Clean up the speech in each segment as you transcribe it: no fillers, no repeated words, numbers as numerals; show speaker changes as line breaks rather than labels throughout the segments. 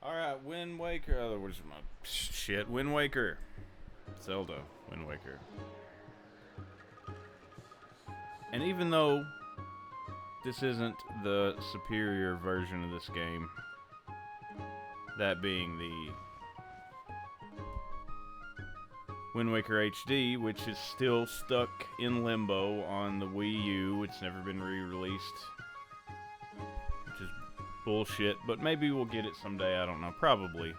Alright, Wind Waker. Where's my shit? Wind Waker. Zelda. Wind Waker. And even though this isn't the superior version of this game, that being the Wind Waker HD, which is still stuck in limbo on the Wii U. It's never been re-released, which is bullshit, but maybe we'll get it someday, I don't know, probably.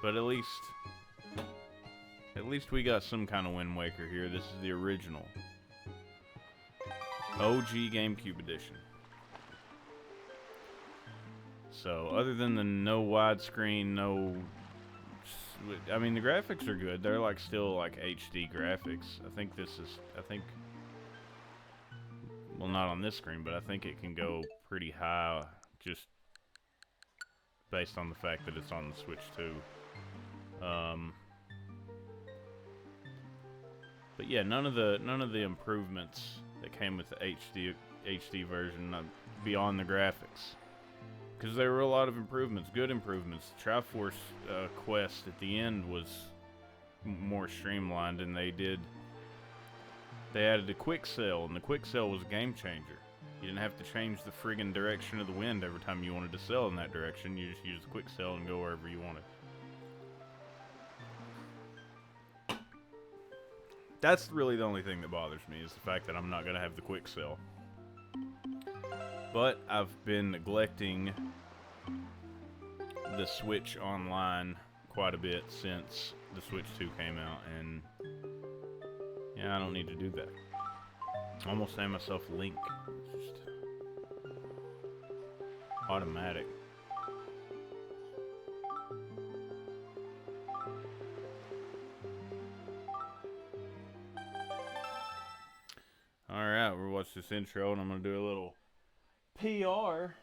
But at least we got some kind of Wind Waker here. This is the original OG GameCube edition. So, other than the no widescreen, I mean, the graphics are good. They're like still like HD graphics. Well, not on this screen, but I think it can go pretty high just based on the fact that it's on the Switch too. But yeah, none of the improvements that came with the HD version beyond the graphics. Because there were a lot of improvements, good improvements. Triforce quest at the end was more streamlined, and they added a quick sell, and the quick sell was a game changer. You didn't have to change the friggin' direction of the wind every time you wanted to sell in that direction. You just use the quick sell and go wherever you wanted. That's really the only thing that bothers me, is the fact that I'm not going to have the quick sell. But I've been neglecting the Switch Online quite a bit since the Switch 2 came out, and yeah, I don't need to do that. I almost named myself Link. It's just automatic. Alright, we'll watch this intro, and I'm going to do a little PR.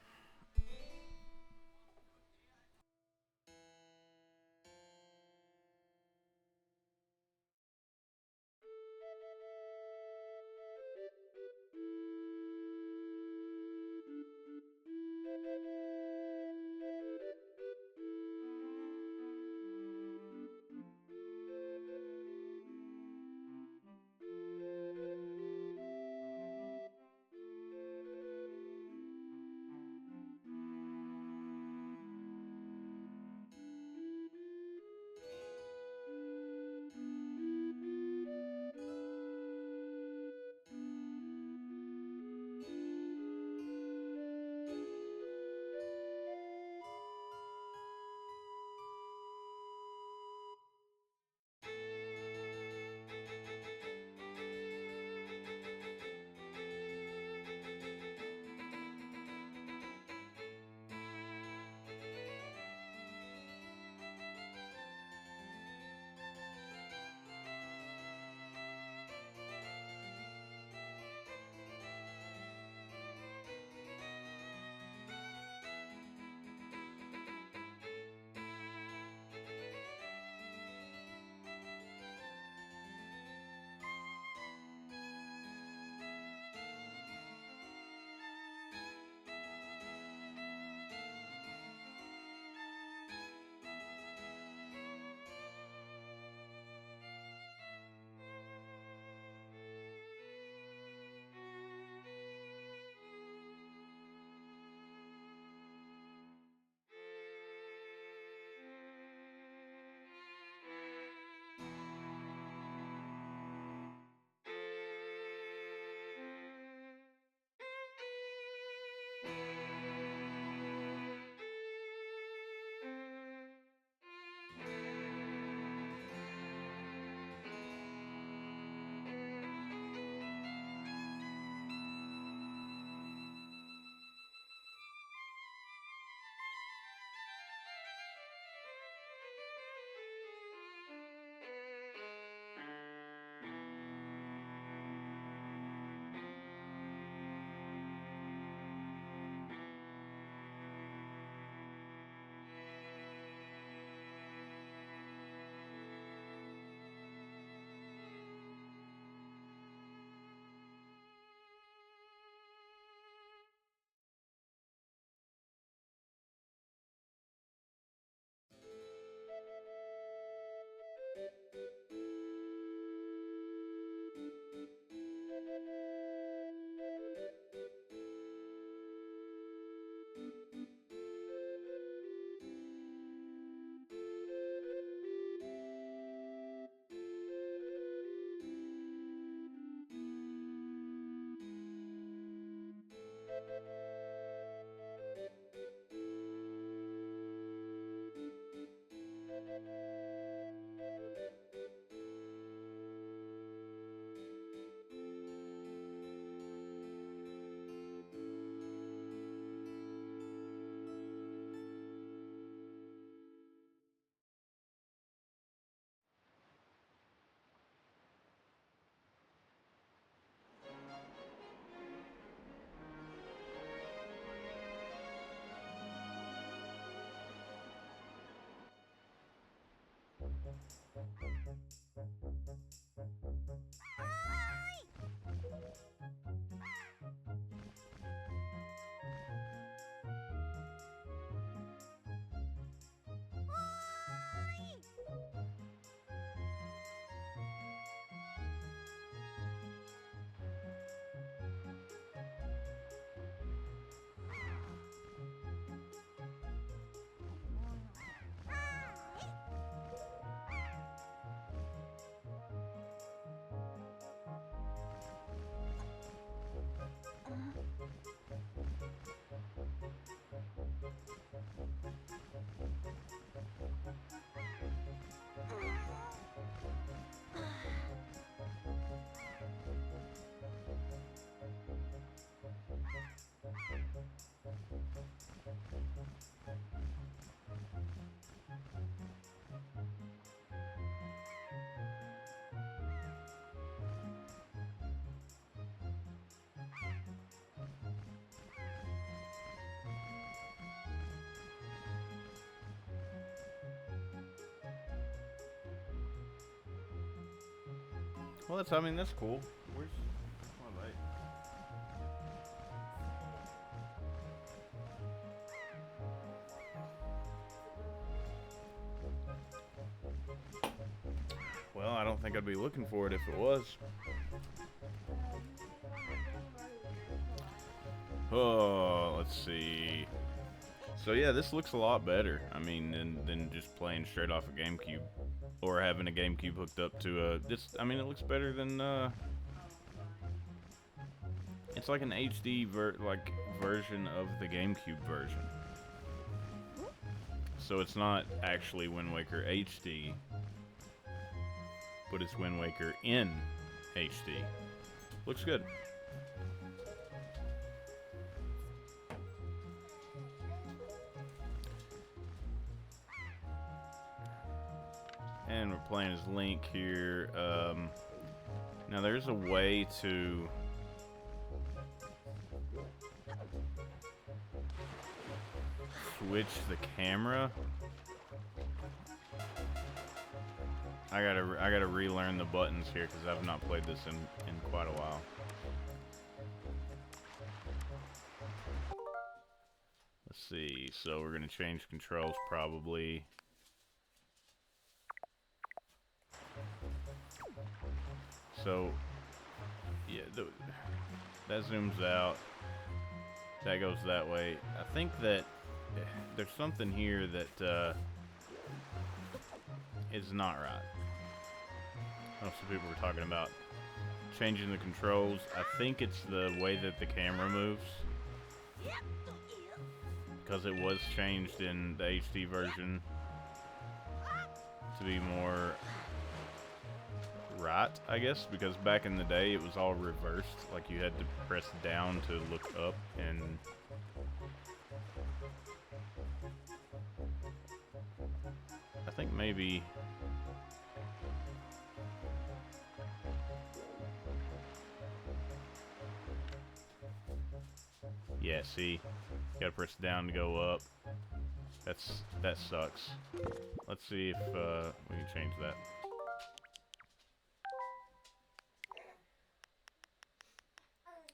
Well, I mean, that's cool. Where's my light? Well, I don't think I'd be looking for it if it was. Oh, let's see. So yeah, this looks a lot better. I mean, than just playing straight off a GameCube or having a GameCube hooked up to a. I mean, it looks better than. It's like an HD version of the GameCube version. So it's not actually Wind Waker HD, but it's Wind Waker in HD. Looks good. And we're playing as Link here. Now there's a way to switch the camera. I gotta relearn the buttons here because I've not played this in quite a while. Let's see. So we're gonna change controls probably. So yeah, that zooms out. That goes that way. I think that there's something here that is not right. I know some people were talking about changing the controls. I think it's the way that the camera moves, because it was changed in the HD version to be more right, I guess, because back in the day it was all reversed. Like you had to press down to look up, and I think maybe yeah, see, you gotta press down to go up. That sucks. Let's see if we can change that.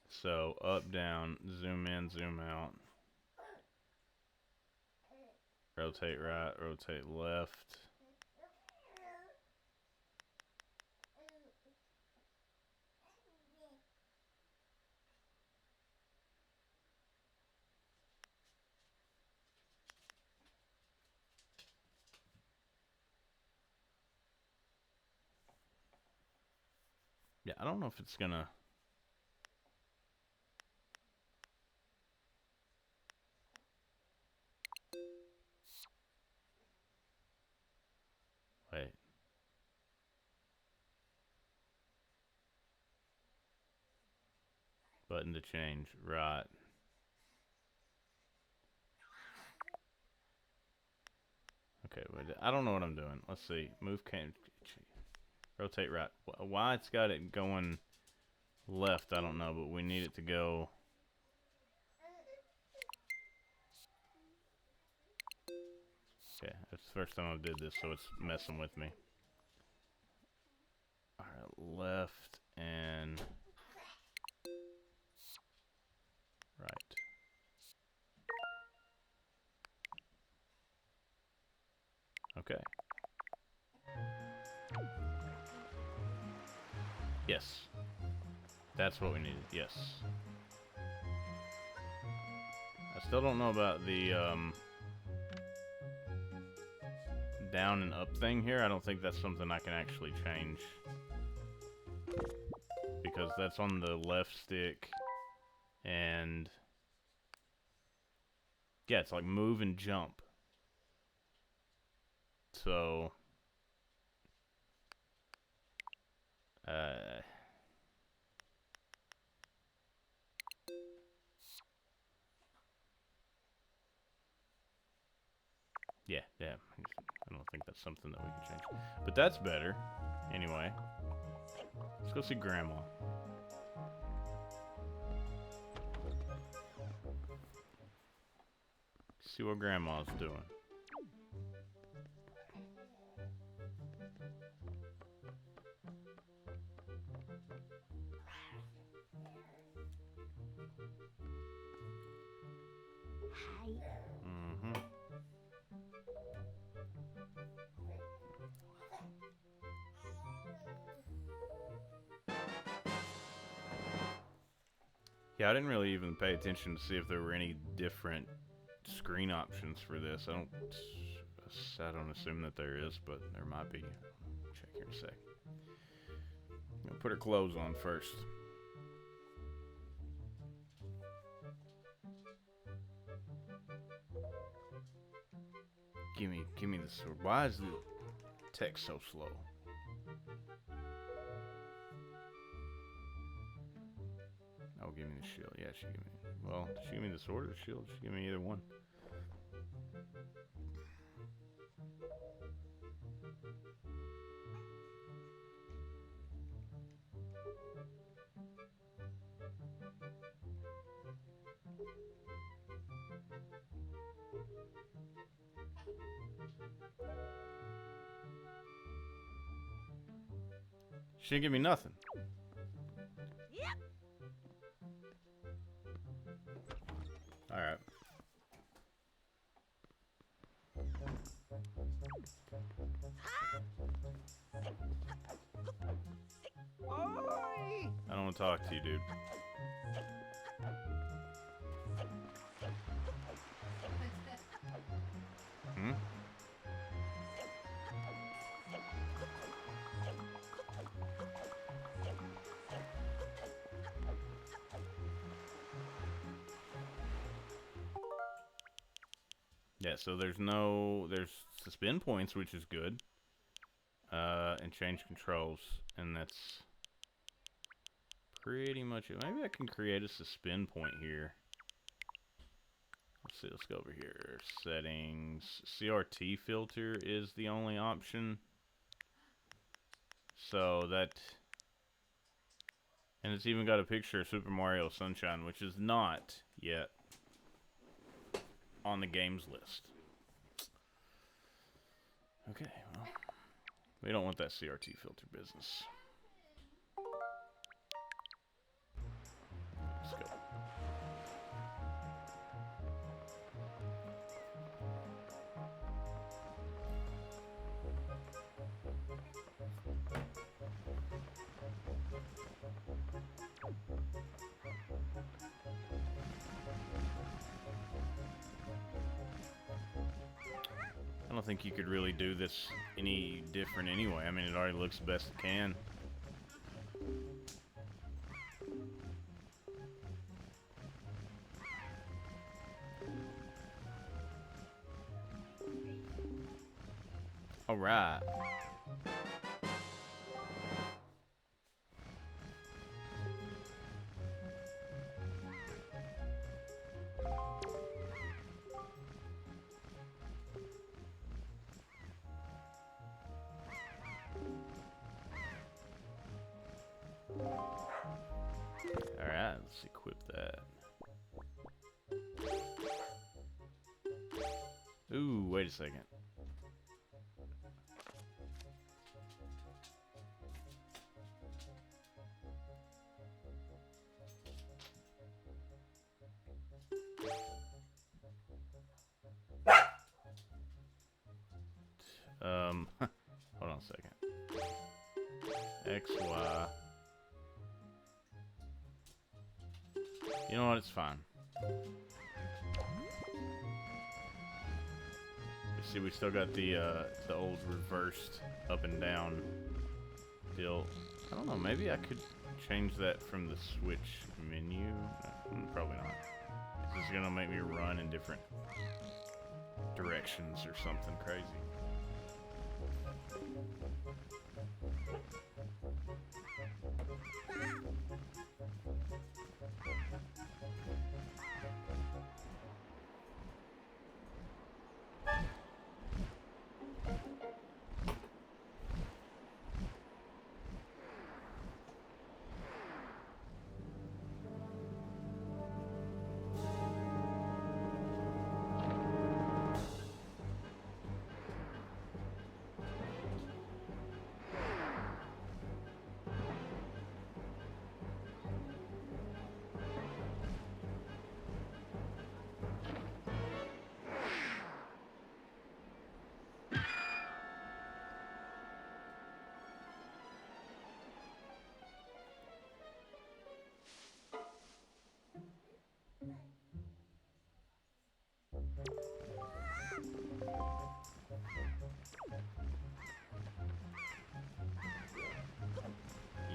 So up, down, zoom in, zoom out, rotate right, rotate left. Yeah, I don't know if it's gonna. Wait. Button to change, right. Okay, wait, I don't know what I'm doing. Let's see. Move cam. Rotate right. Why it's got it going left, I don't know, but we need it to go. Okay, that's the first time I did this, so it's messing with me. left and right. Okay. Yes. That's what we needed. Yes. I still don't know about the down and up thing here. I don't think that's something I can actually change, because that's on the left stick, and yeah, it's like move and jump. So yeah, I don't think that's something that we can change. But that's better. Anyway, let's go see Grandma. See what Grandma's doing. Mm-hmm. Yeah, I didn't really even pay attention to see if there were any different screen options for this. I don't assume that there is, but there might be. Check here in a sec. I'm gonna put her clothes on first. Give me the sword. Why is the text so slow? Oh, give me the shield. Yeah, she give me. Well, did she give me the sword or the shield? She give me either one. She didn't give me nothing.
Yep.
All right. I don't want to talk to you, dude. Hmm? Yeah, so there's spin points, which is good. And change controls, and that's pretty much it. Maybe I can create a suspend point here. Let's see, let's go over here. Settings. CRT filter is the only option. So that... And it's even got a picture of Super Mario Sunshine, which is not yet on the games list. Okay, well, we don't want that CRT filter business. Let's go. I don't think you could really do this any different anyway. I mean, it already looks the best it can. All right. Alright, let's equip that. Ooh, wait a second. Hold on a second. X, Y. You know what? It's fine. You see, we still got the old reversed up and down deal. I don't know. Maybe I could change that from the Switch menu. Probably not. This is gonna make me run in different directions or something crazy.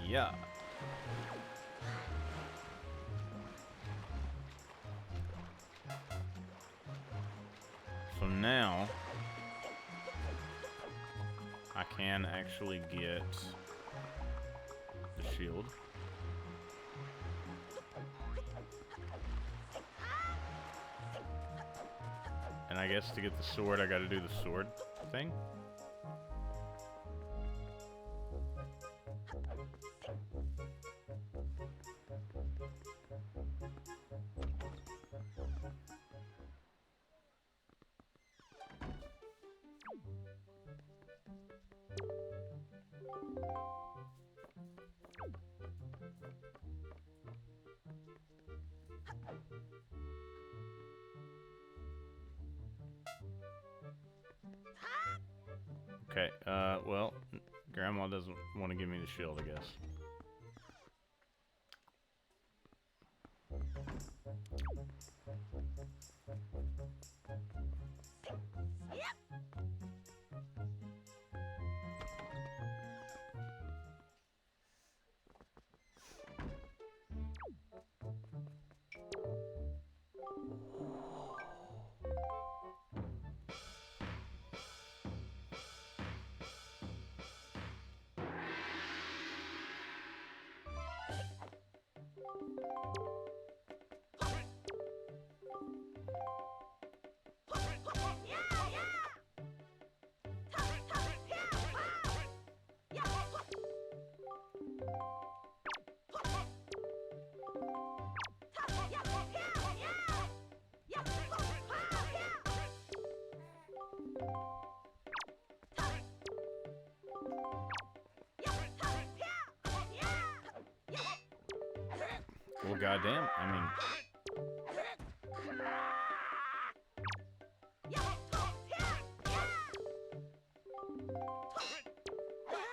Yeah. So now I can actually get the shield. And I guess to get the sword, I gotta do the sword thing. Okay, well, Grandma doesn't want to give me the shield, I guess. Well, goddamn, I mean...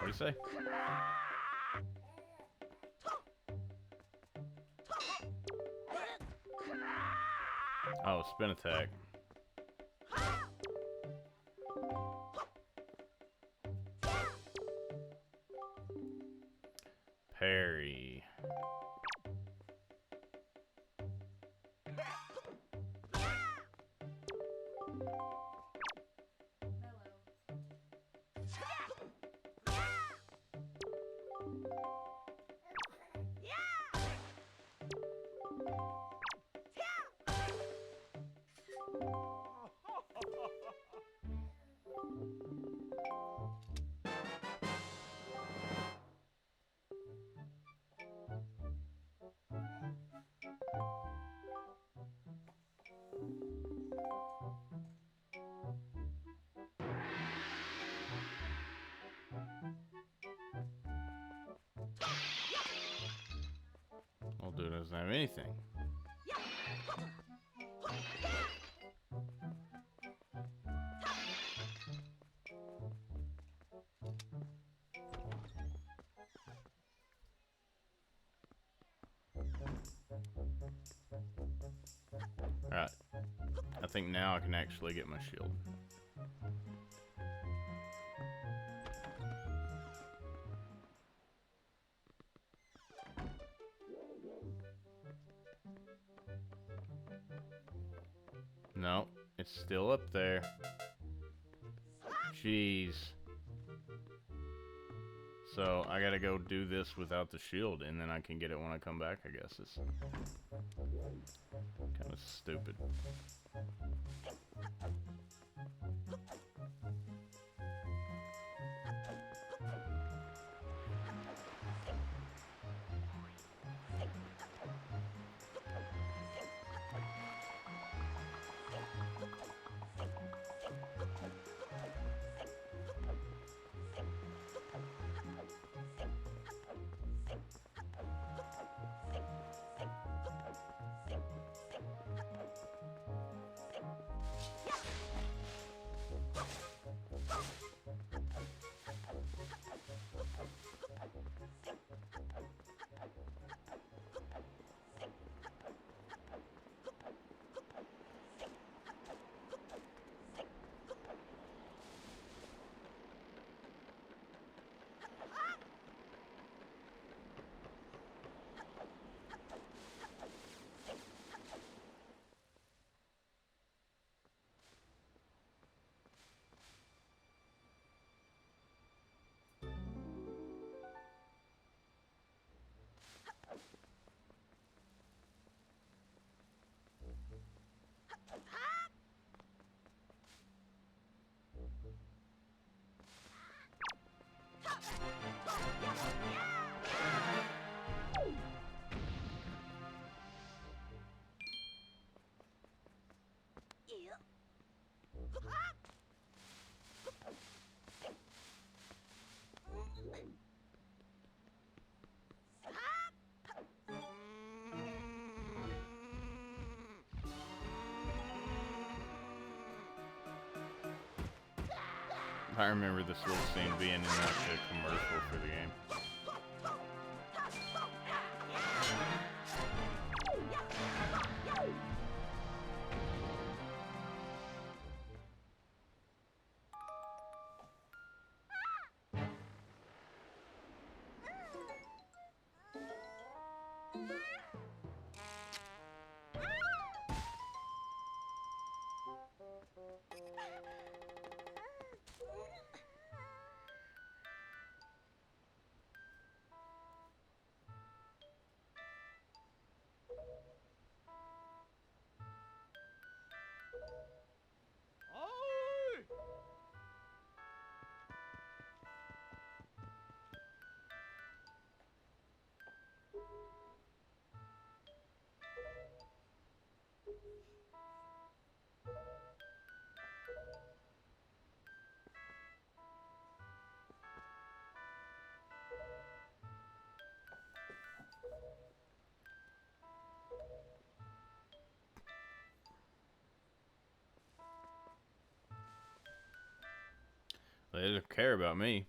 What'd he say? Oh, spin attack. Parry. Old dude doesn't have anything. think now I can actually get my shield. No, it's still up there. Jeez. So I gotta go do this without the shield, and then I can get it when I come back, I guess. It's kind of stupid. I remember this little scene being in the commercial for the game. They don't care about me.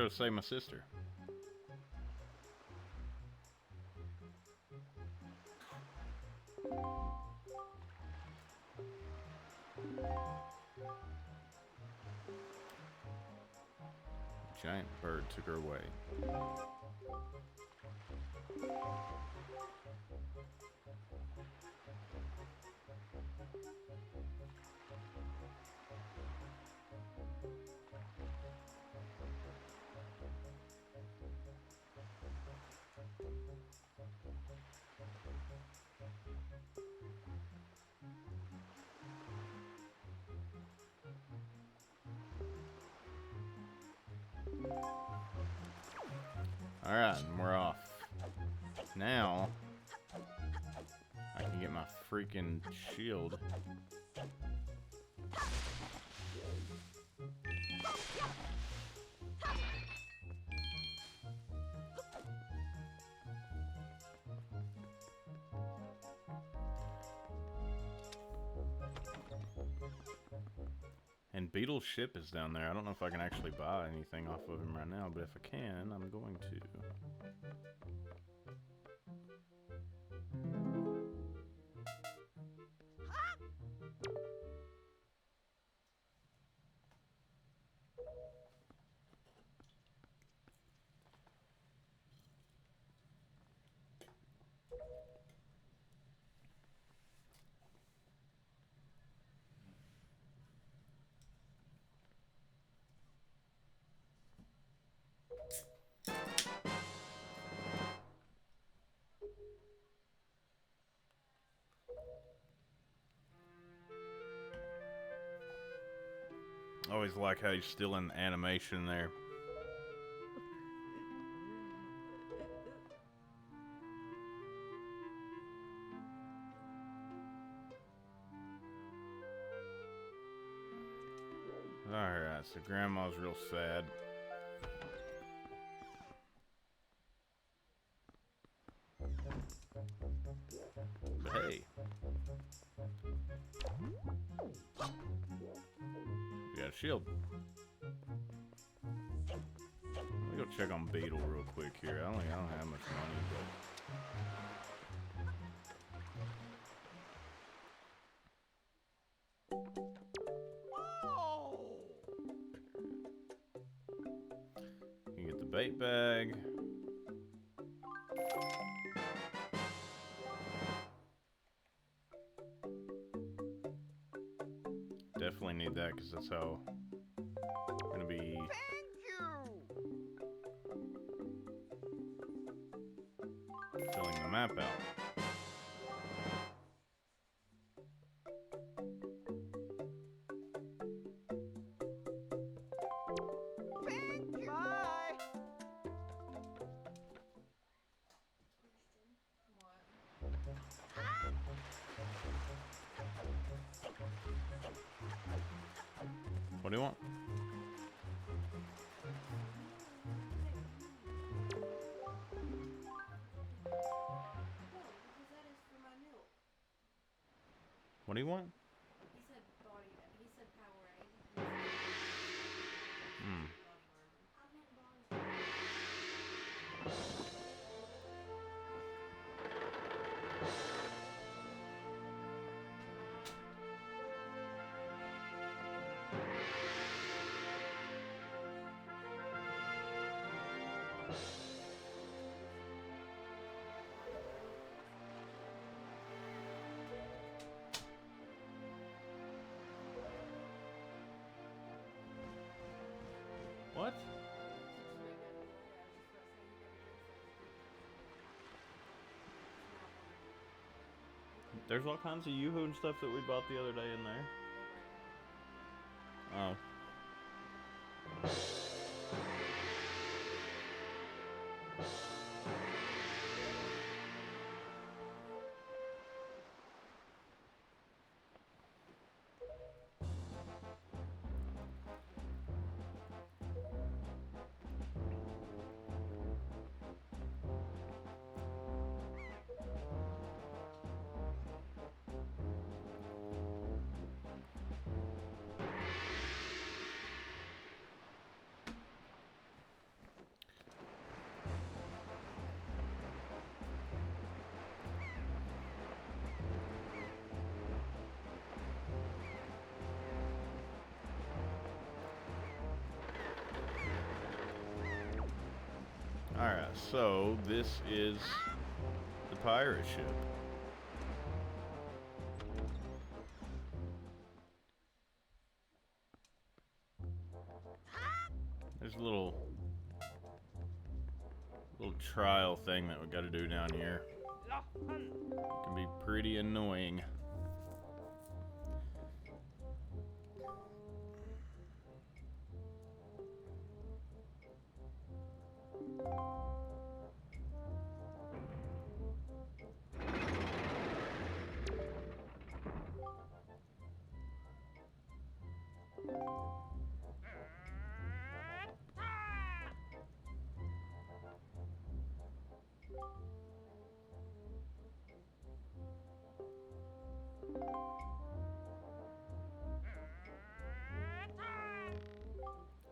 go save my sister. Giant bird took her away. Alright, and we're off. Now, I can get my freaking shield. And Beetle's ship is down there. I don't know if I can actually buy anything off of him right now, but if I can, I'm going to. I always like how he's still in animation there. Alright, so Grandma's real sad. But hey. We got a shield. Let me go check on Beetle real quick here. I don't have much money, but... You get the bait bag. Definitely need that because that's how I'm gonna be. Filling the map out. What do you want? What do you want?
He said body. He said Powerade.
Hmm. What? There's all kinds of Yoo-hoo and stuff that we bought the other day in there. Oh. Alright, so this is the pirate ship. There's a little trial thing that we gotta do down here. It can be pretty annoying.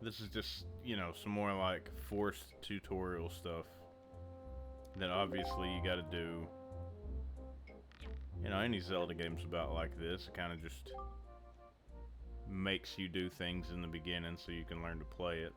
This is just, you know, some more like forced tutorial stuff that obviously you gotta do. You know, any Zelda game's about like this. It kind of just makes you do things in the beginning so you can learn to play it.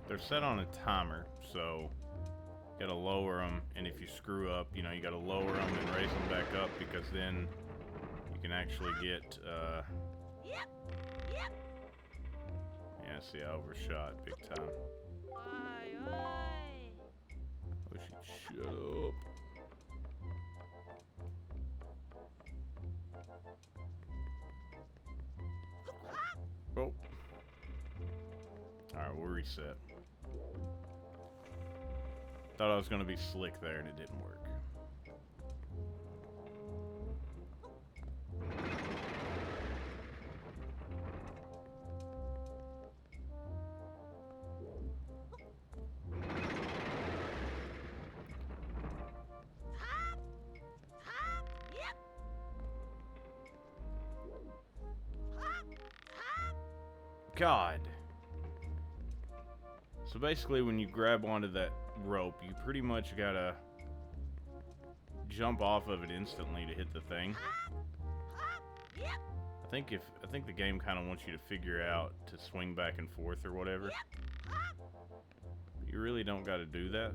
They're set on a timer, so you gotta lower them, and if you screw up, you know, you gotta lower them and raise them back up, because then you can actually get, yeah, see, I overshot big time. Wish you'd shut up. Oh. Alright, we'll reset. Thought I was gonna be slick there and it didn't work. God. So basically when you grab onto that rope, you pretty much gotta jump off of it instantly to hit the thing. I think the game kind of wants you to figure out to swing back and forth or whatever. But you really don't gotta do that.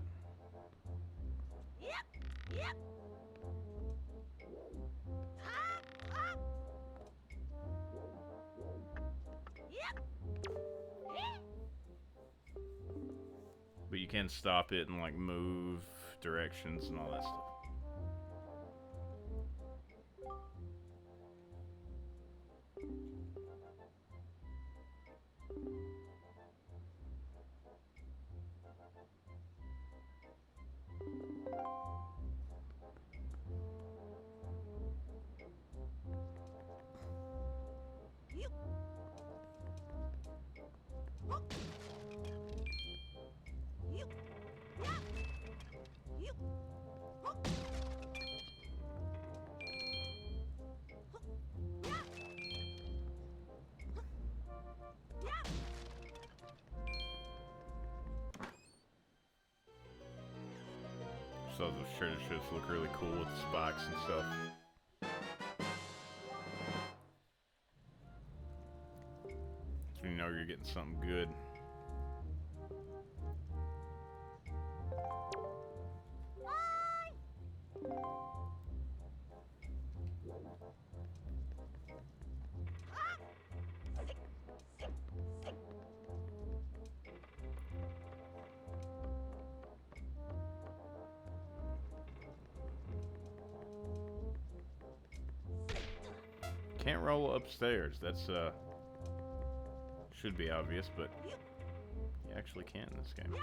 But you can stop it and like move directions and all that stuff. So those treasure ships look really cool with the spikes and stuff. So you know you're getting something good. Can't roll upstairs. That's should be obvious, but you actually can in this game.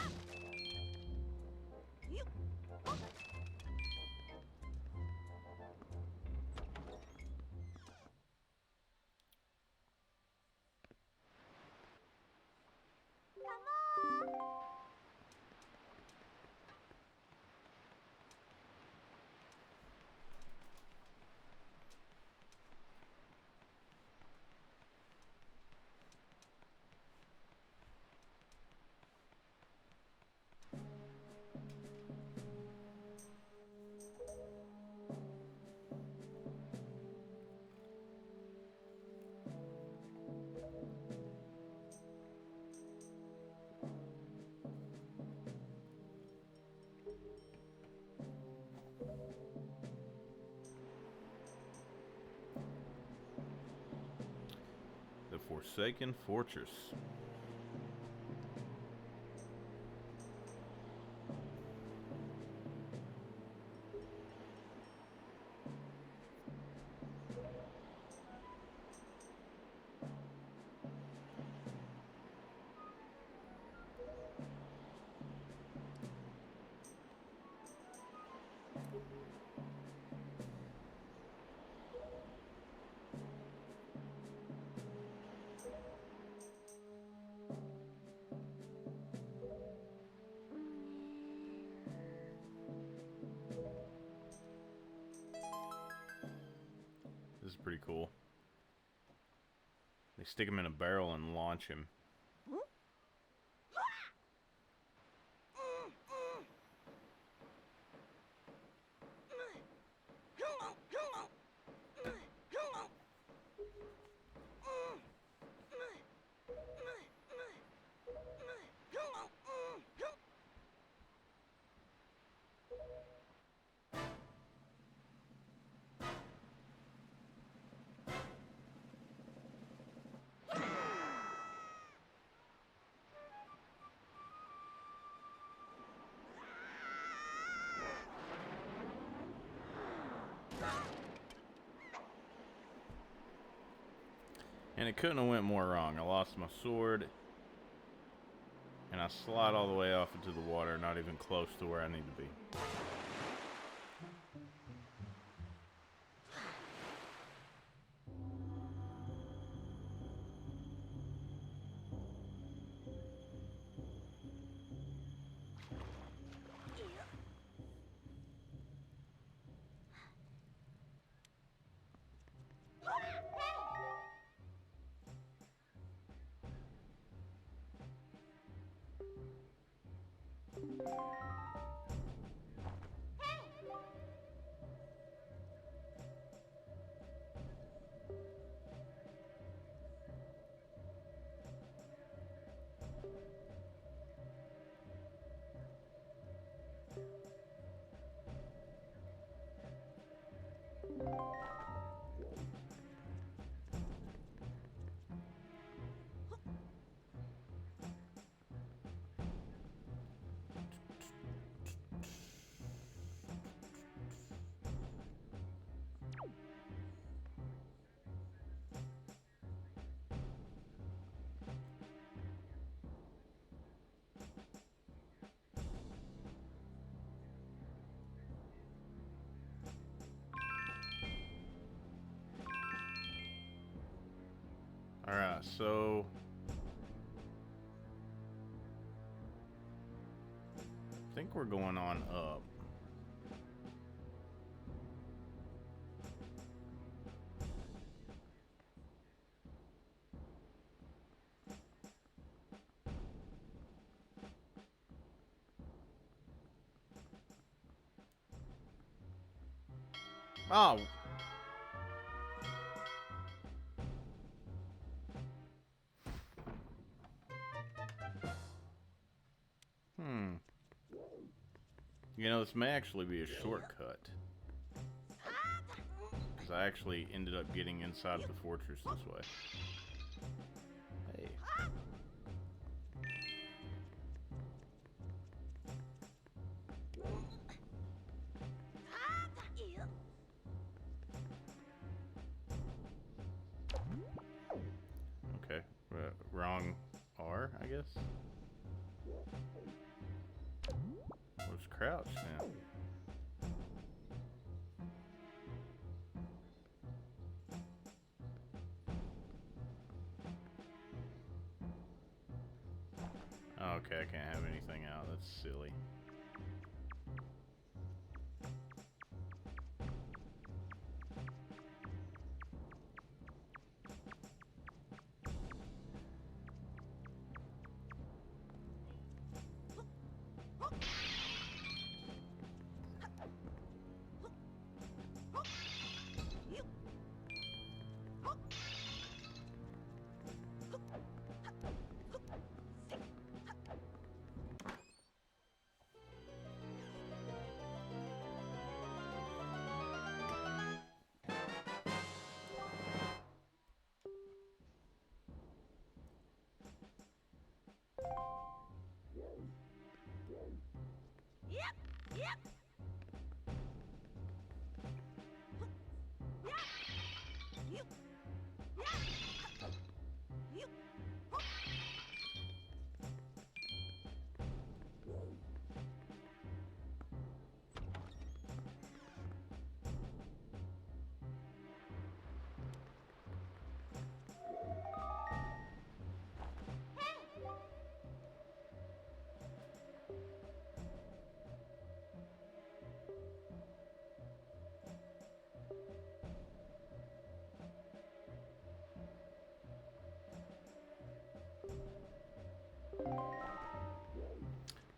Forsaken Fortress. This is pretty cool. They stick him in a barrel and launch him. And it couldn't have went more wrong. I lost my sword, and I slide all the way off into the water, not even close to where I need to be. Alright, so I think we're going on up. Oh. You know, this may actually be a shortcut. Because I actually ended up getting inside the fortress this way. Hey. Okay. Wrong R, I guess. What's crouch now? Oh, okay, I can't have anything out. That's silly.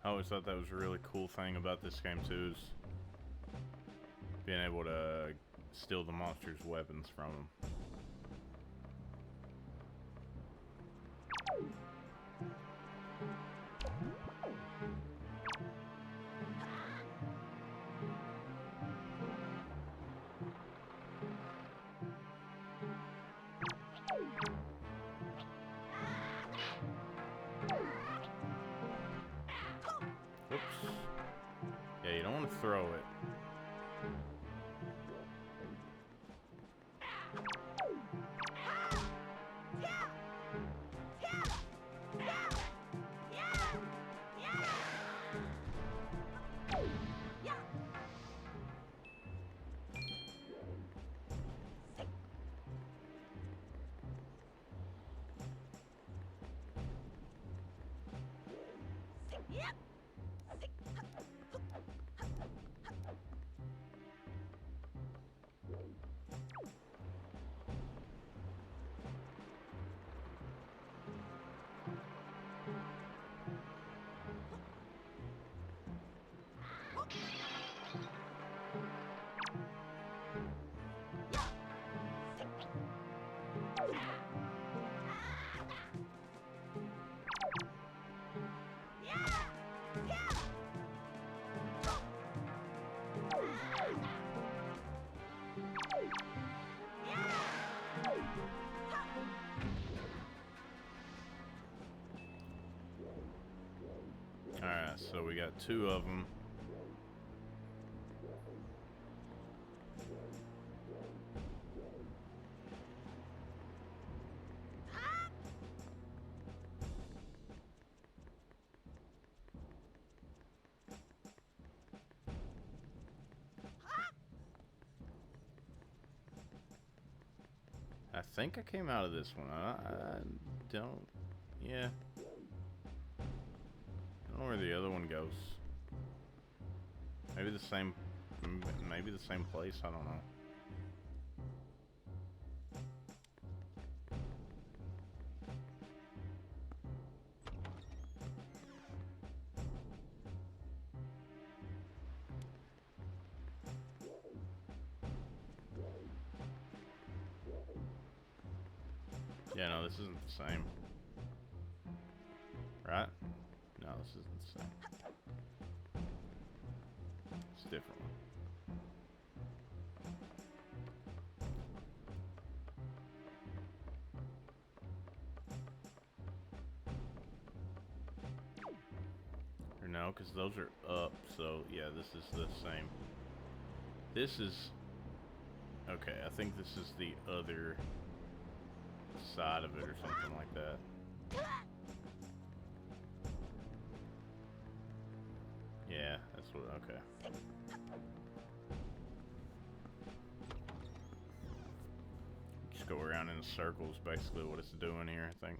I always thought that was a really cool thing about this game too, is being able to steal the monsters' weapons from them. Oops. Yeah, you don't want to throw it. Alright, so we got 2 of them. I think I came out of this one. I don't... Yeah. I don't know where the other one goes. Maybe the same... Maybe the same place? I don't know. Yeah, no, this isn't the same. Right? No, this isn't the same. It's a different one. Or no, because those are up, so yeah, this is the same. This is... Okay, I think this is the other side of it or something like that. Yeah, that's what, okay. Just go around in a circle is basically what it's doing here, I think.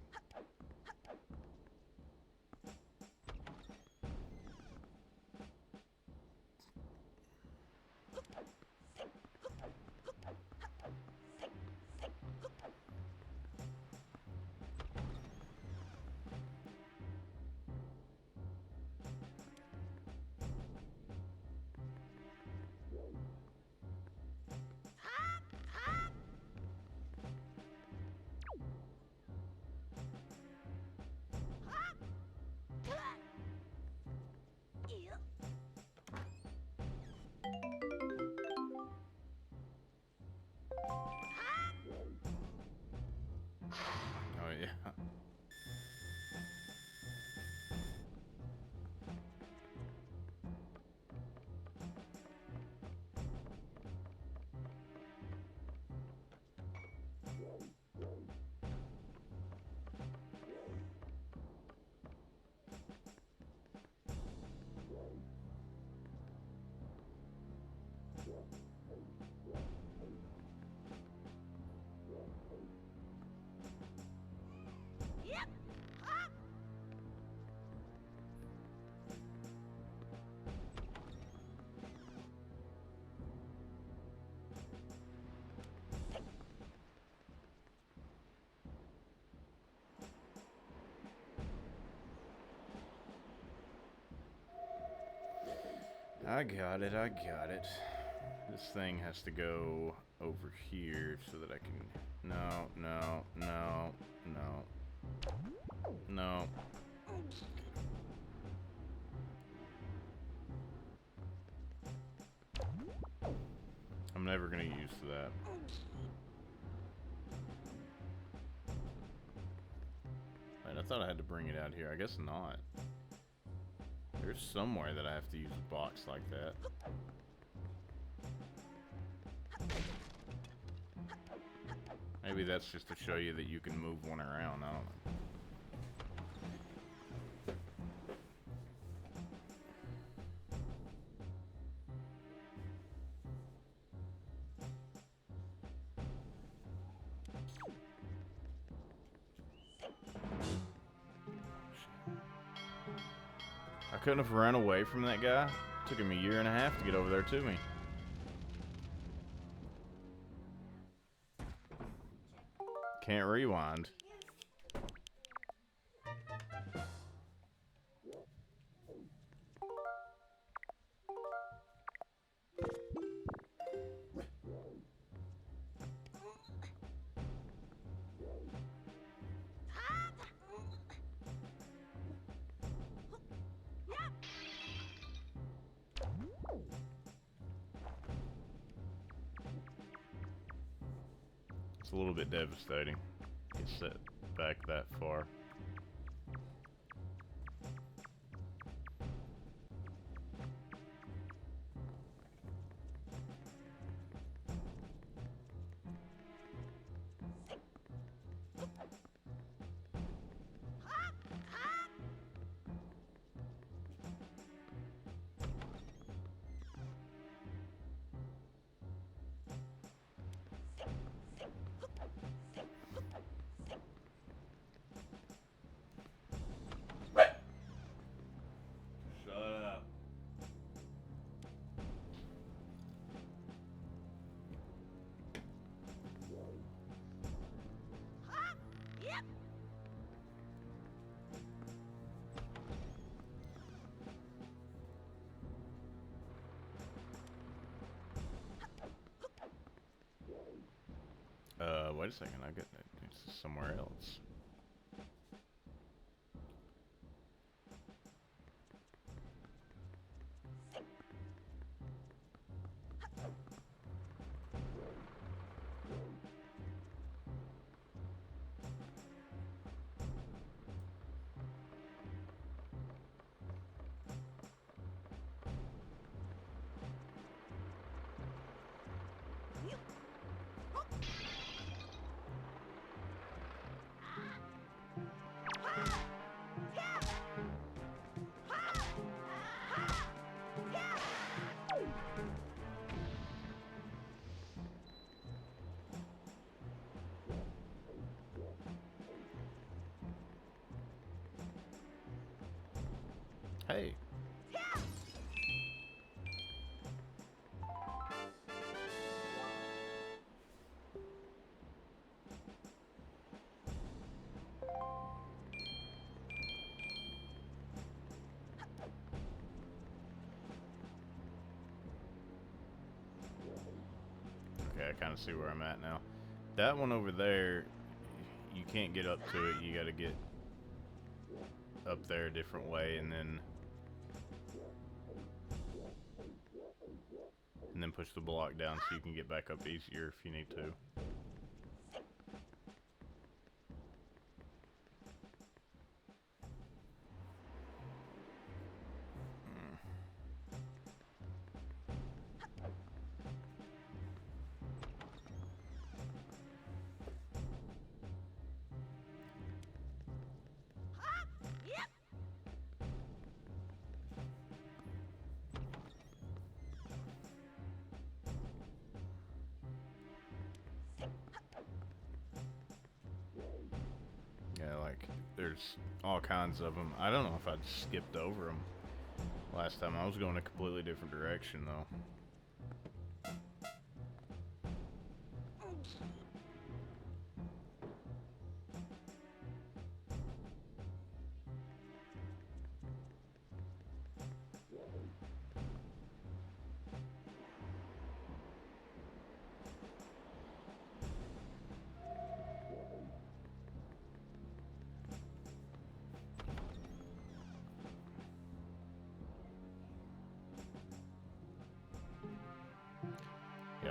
I got it, I got it. This thing has to go over here so that I can... No, no, no, no. No. I'm never gonna get used to that. Wait, I thought I had to bring it out here. I guess not. There's somewhere that I have to use a box like that. Maybe that's just to show you that you can move one around. I don't know. I couldn't have run away from that guy. It took him a year and a half to get over there to me. Can't rewind. It's a little bit devastating. Get set back that far. Wait a second, I get that. It's somewhere else. Hey. Okay, I kind of see where I'm at now. That one over there, you can't get up to it. You got to get up there a different way, and then push the block down so you can get back up easier if you need to. Yeah, like, there's all kinds of them. I don't know if I'd skipped over them last time. I was going a completely different direction, though.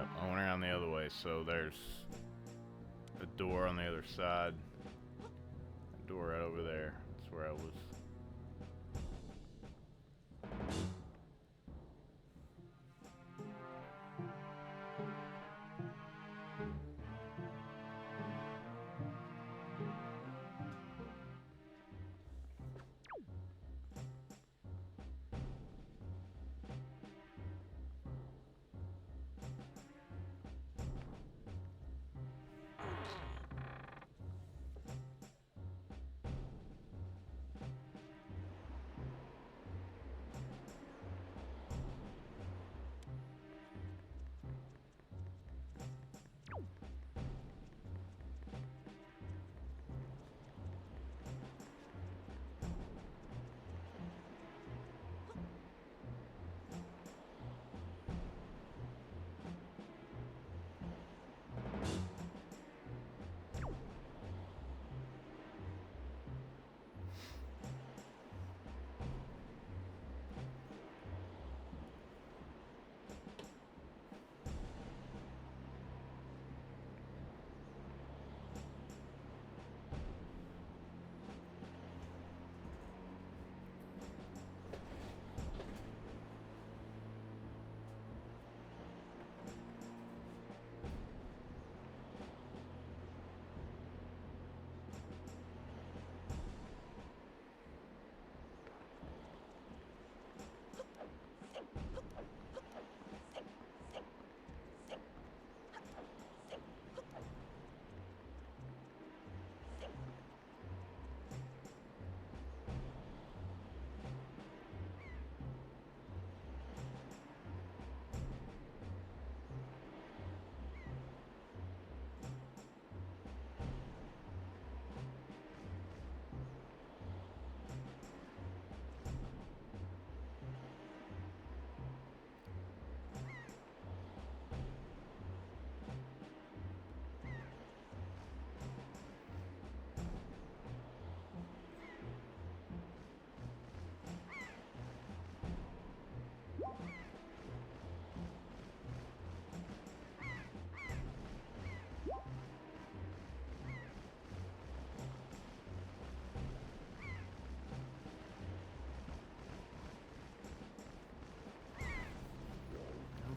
Yep, I went around the other way, so there's a door on the other side. A door right over there. That's where I was.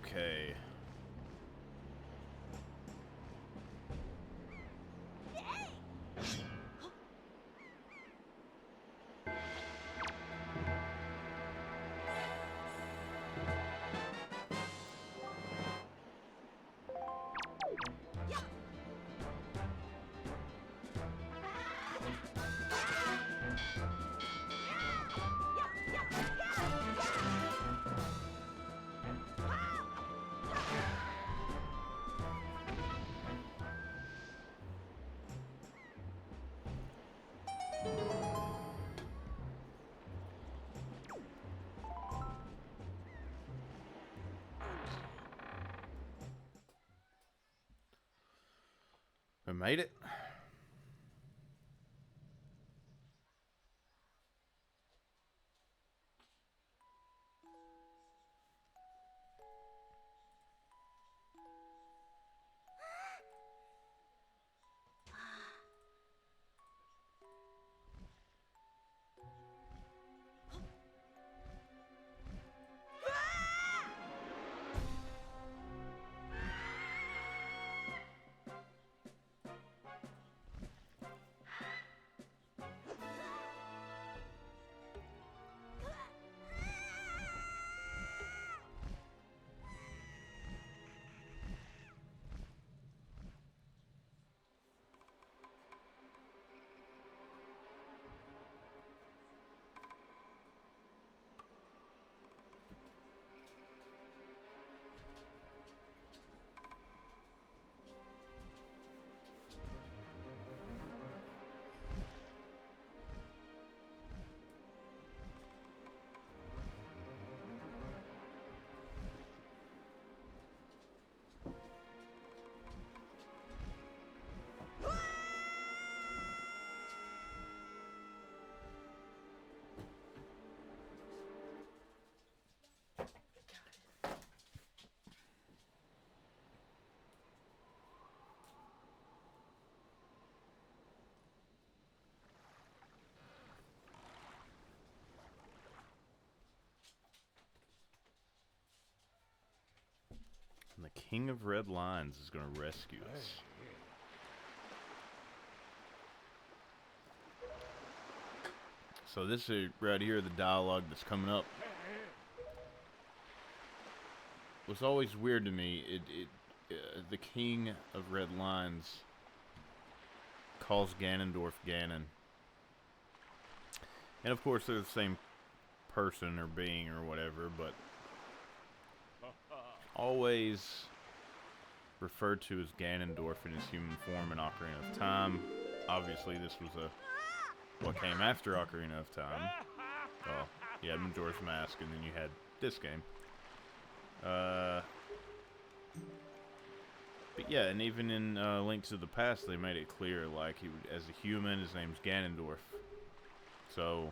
Okay. We made it. King of Red Lions is going to rescue us. So this is right here, the dialogue that's coming up. Was always weird to me. The King of Red Lions calls Ganondorf Ganon. And of course they're the same person or being or whatever, but always referred to as Ganondorf in his human form in Ocarina of Time. Obviously this was what came after Ocarina of Time. Well, you had Majora's Mask and then you had this game. But yeah, and even in Link to the Past, they made it clear, like, as a human, his name's Ganondorf. So,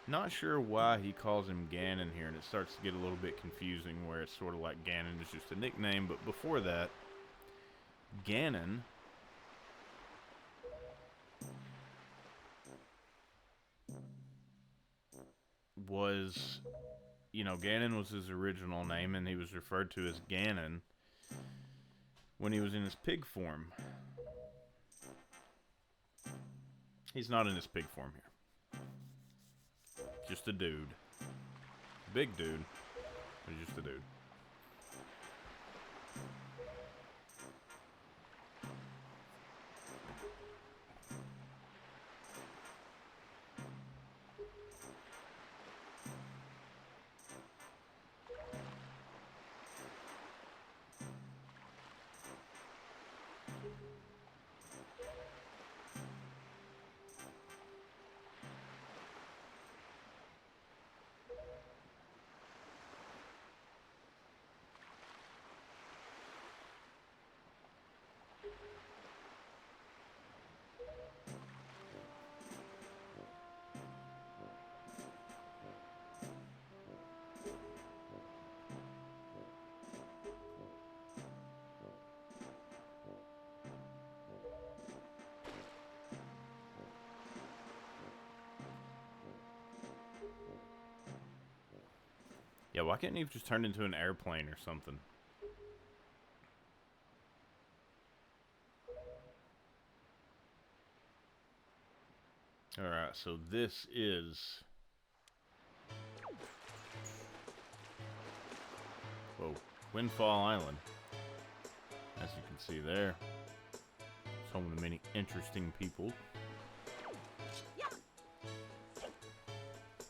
not sure why he calls him Ganon here, and it starts to get a little bit confusing, where it's sort of like Ganon is just a nickname, but before that, Ganon was, you know, Ganon was his original name, and he was referred to as Ganon when he was in his pig form. He's not in his pig form here. Just a dude. Big dude. He's just a dude. Yeah, why can't he have just turned into an airplane or something? Alright, so this is... Whoa, Windfall Island. As you can see there. It's home to many interesting people.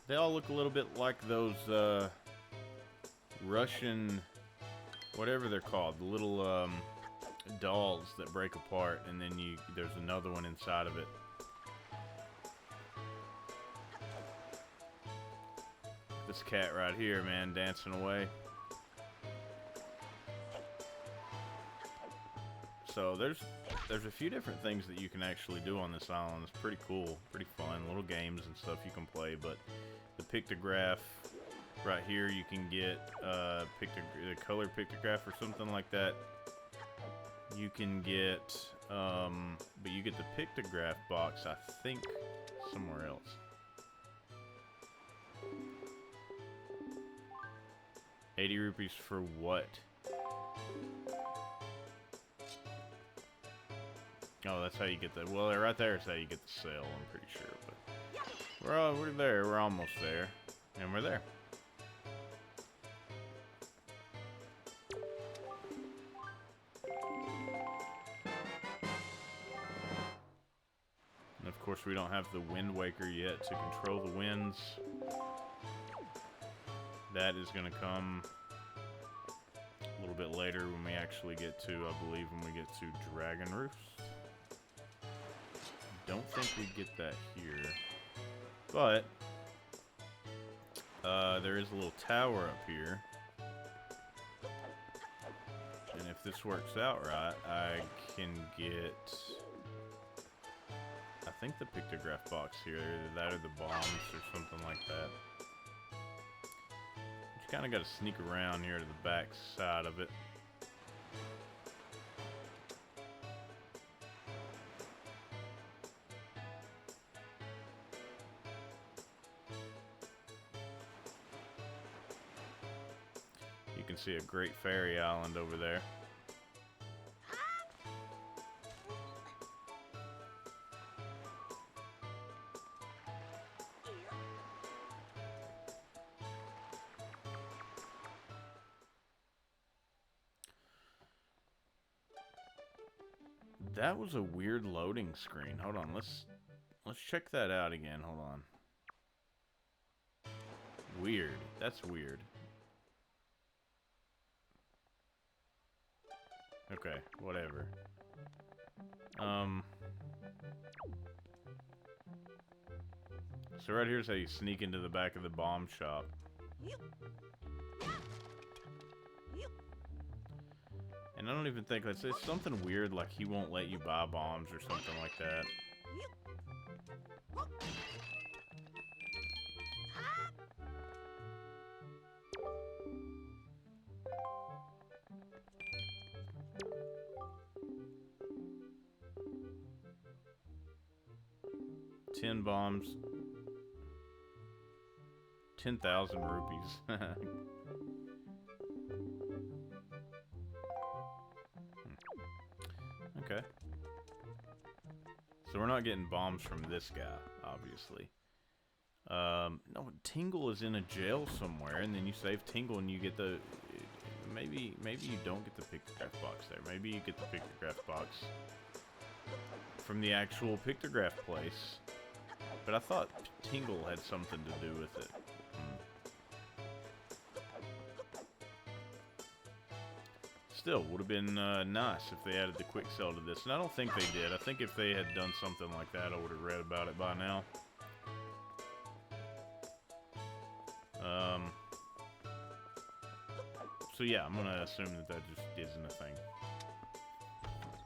They all look a little bit like those, Russian, whatever they're called, the little dolls that break apart, and then there's another one inside of it. This cat right here, man, dancing away. So there's a few different things that you can actually do on this island. It's pretty cool, pretty fun, little games and stuff you can play. But the pictograph. Right here, you can get a color pictograph or something like that. You can get, but you get the pictograph box, I think, somewhere else. ₹80 for what? Oh, that's how you get the. Well, right there is how you get the sale. I'm pretty sure, but we're there. We're almost there, and we're there. And of course, we don't have the Wind Waker yet to control the winds. That is going to come a little bit later when we actually get to, I believe, when we get to Dragon Roost. Don't think we get that here. But, there is a little tower up here. And if this works out right, I can get... I think the pictograph box here, either that or the bombs or something like that. You kind of got to sneak around here to the back side of it. You You can see a great fairy island over there. That was a weird loading screen. Hold on, let's check that out again. Hold on. Weird. That's weird. Okay, whatever. So right here's how you sneak into the back of the bomb shop. And I don't even think that's it's something weird like he won't let you buy bombs or something like that. $10 bombs. 10,000 rupees. Okay. So we're not getting bombs from this guy, obviously. No, Tingle is in a jail somewhere, and then you save Tingle and you get the... Maybe you don't get the pictograph box there. Maybe you get the pictograph box from the actual pictograph place. But I thought Tingle had something to do with it. Still, would have been nice if they added the quick sell to this. And I don't think they did. I think if they had done something like that, I would have read about it by now. So yeah, I'm gonna assume that that just isn't a thing.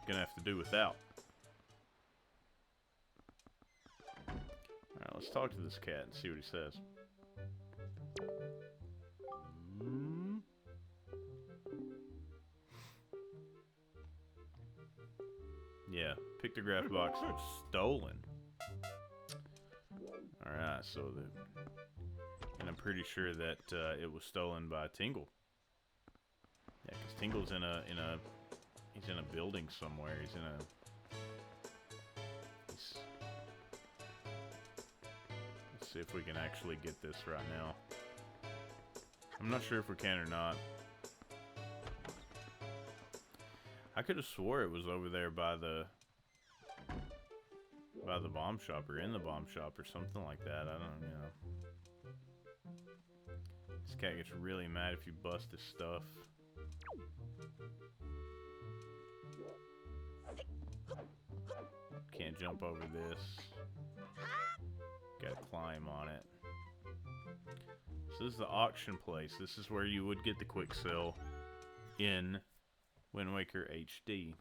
Gonna have to do without. Alright, let's talk to this cat and see what he says. Yeah, pictograph box was stolen. Alright, so and I'm pretty sure that it was stolen by Tingle. Yeah, because Tingle's he's in a building somewhere. Let's see if we can actually get this right now. I'm not sure if we can or not. I could have swore it was over there by the bomb shop or in the bomb shop or something like that. I don't know. This cat gets really mad if you bust his stuff. Can't jump over this. Gotta climb on it. So this is the auction place. This is where you would get the quick sell in Wind Waker HD.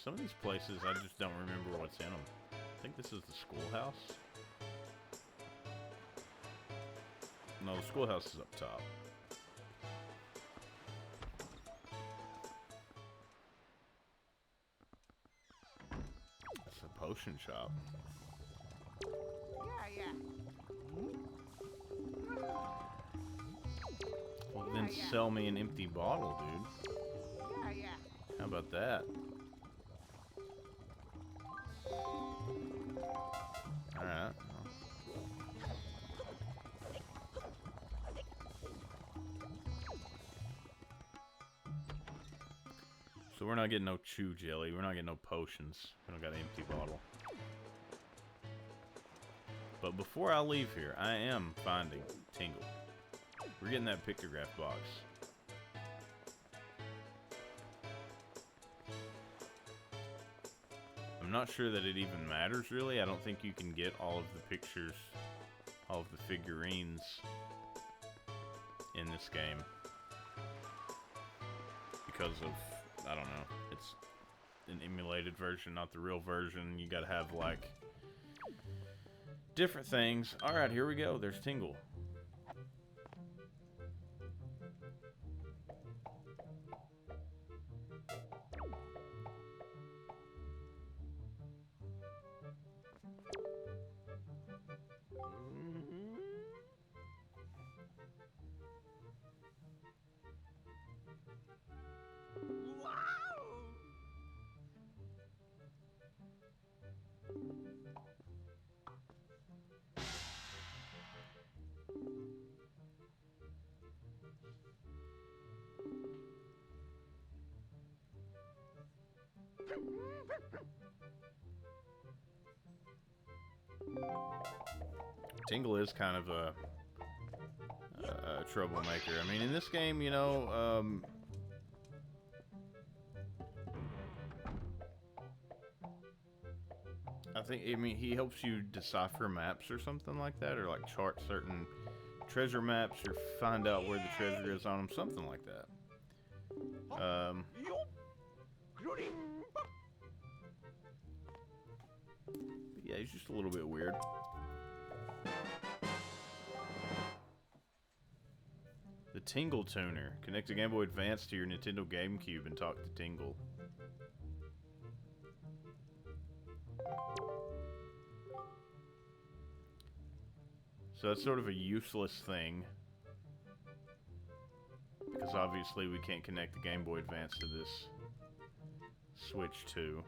Some of these places I just don't remember what's in them. I think this is the schoolhouse. No, the schoolhouse is up top. It's a potion shop. Well, then sell me an empty bottle, dude. How about that? Alright. So we're not getting no chew jelly. We're not getting no potions. We don't got an empty bottle. But before I leave here, I am finding Tingle. We're getting that pictograph box. I'm not sure that it even matters, really. I don't think you can get all of the pictures, all of the figurines in this game. Because of, I don't know, it's an emulated version, not the real version. You gotta have, like, different things. Alright, here we go. There's Tingle. Tingle is kind of a troublemaker. I mean, in this game, you know, I mean, he helps you decipher maps or something like that, or like chart certain treasure maps, or find out where the treasure is on them, something like that. Yeah, he's just a little bit weird. The Tingle Tuner. Connect a Game Boy Advance to your Nintendo GameCube and talk to Tingle. So that's sort of a useless thing, because obviously we can't connect the Game Boy Advance to this Switch 2.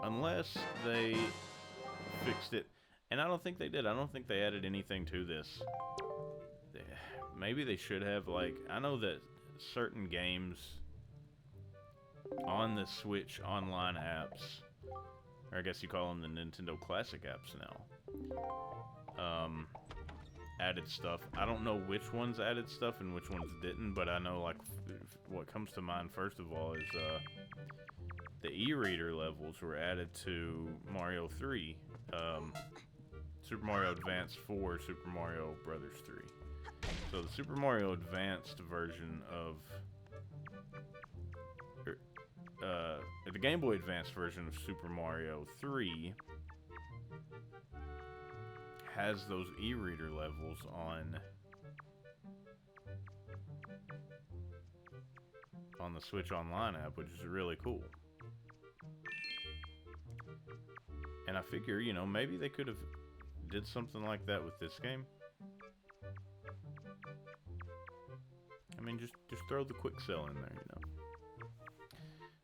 Unless they fixed it. And I don't think they did. I don't think they added anything to this. Maybe they should have. Like, I know that certain games on the Switch online apps, or I guess you call them the Nintendo Classic apps now, added stuff. I don't know which ones added stuff and which ones didn't, but I know, like, what comes to mind first of all is the e-reader levels were added to Mario 3, Super Mario Advance 4, Super Mario Brothers 3. So the Super Mario Advanced version of the Game Boy Advance version of Super Mario 3 has those e-reader levels on the Switch Online app, which is really cool. And I figure, you know, maybe they could have did something like that with this game. I mean, just throw the quick sell in there, you know.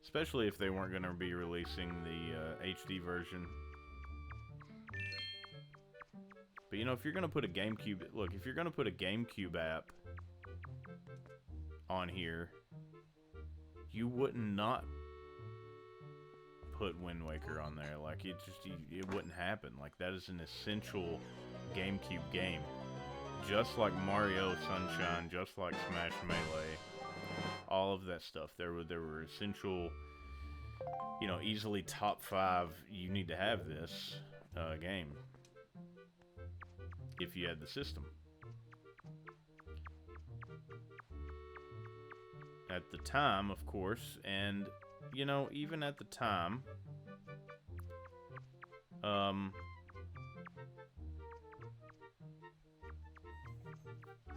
Especially if they weren't going to be releasing the HD version. But, you know, if you're going to put a GameCube... Look, if you're going to put a GameCube app on here, you would not put Wind Waker on there. Like, it wouldn't happen. Like, that is an essential GameCube game. Just like Mario Sunshine, just like Smash Melee, all of that stuff. There were essential, you know, easily top 5. You need to have this game if you had the system. At the time, of course, and you know, even at the time,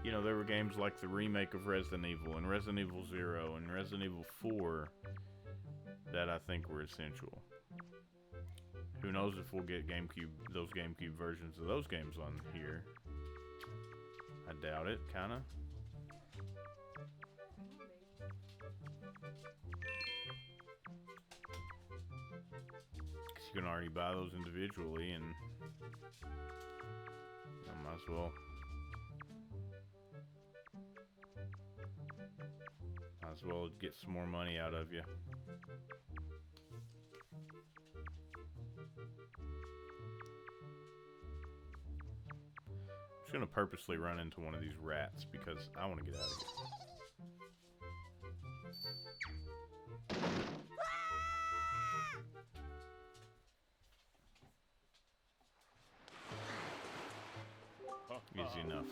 you know, there were games like the remake of Resident Evil and Resident Evil 0 and Resident Evil 4 that I think were essential. Who knows if we'll get those GameCube versions of those games on here. I doubt it, kinda. Cause you can already buy those individually, and I might as well. Might as well get some more money out of you. I'm just gonna purposely run into one of these rats because I want to get out of here. Easy enough.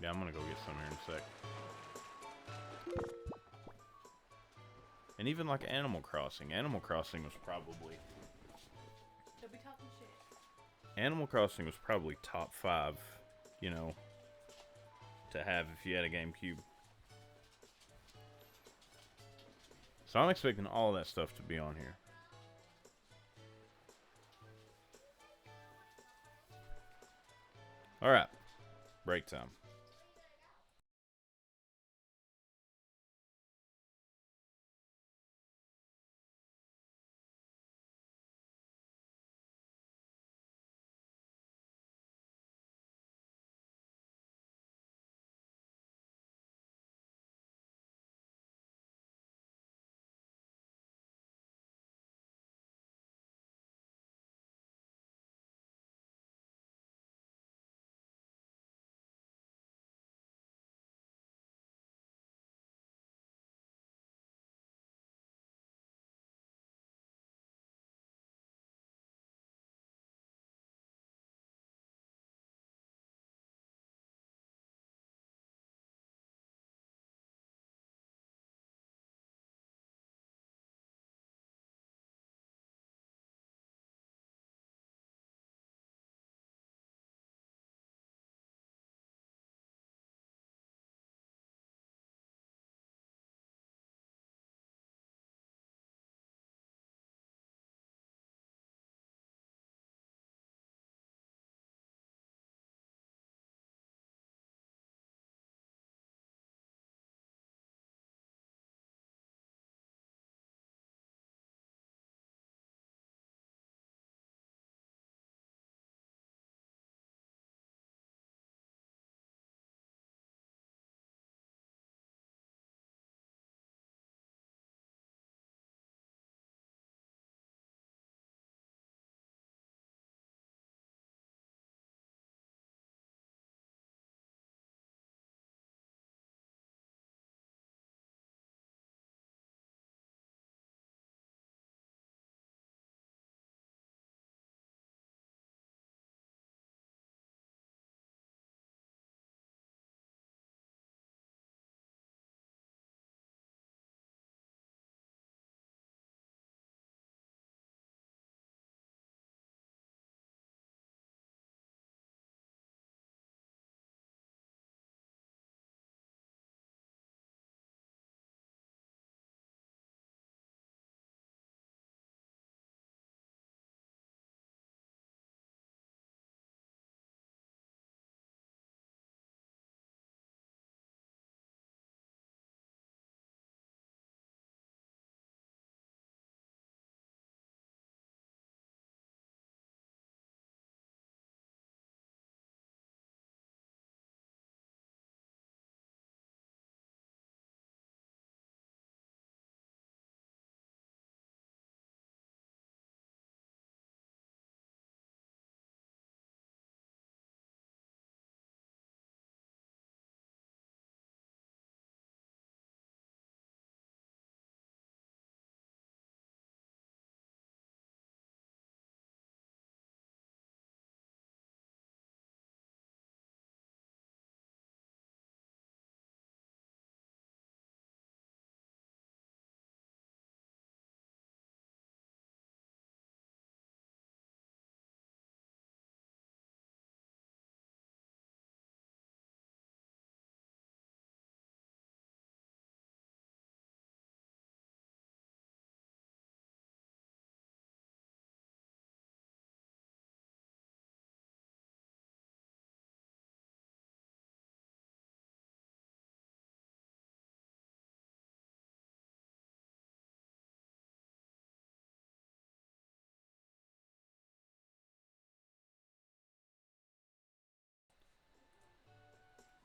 Yeah, I'm gonna go get some here in a sec. And even like Animal Crossing. Animal Crossing was probably...
Don't be talking shit.
Animal Crossing was probably top 5, you know, to have if you had a GameCube. So I'm expecting all that stuff to be on here. Alright, break time.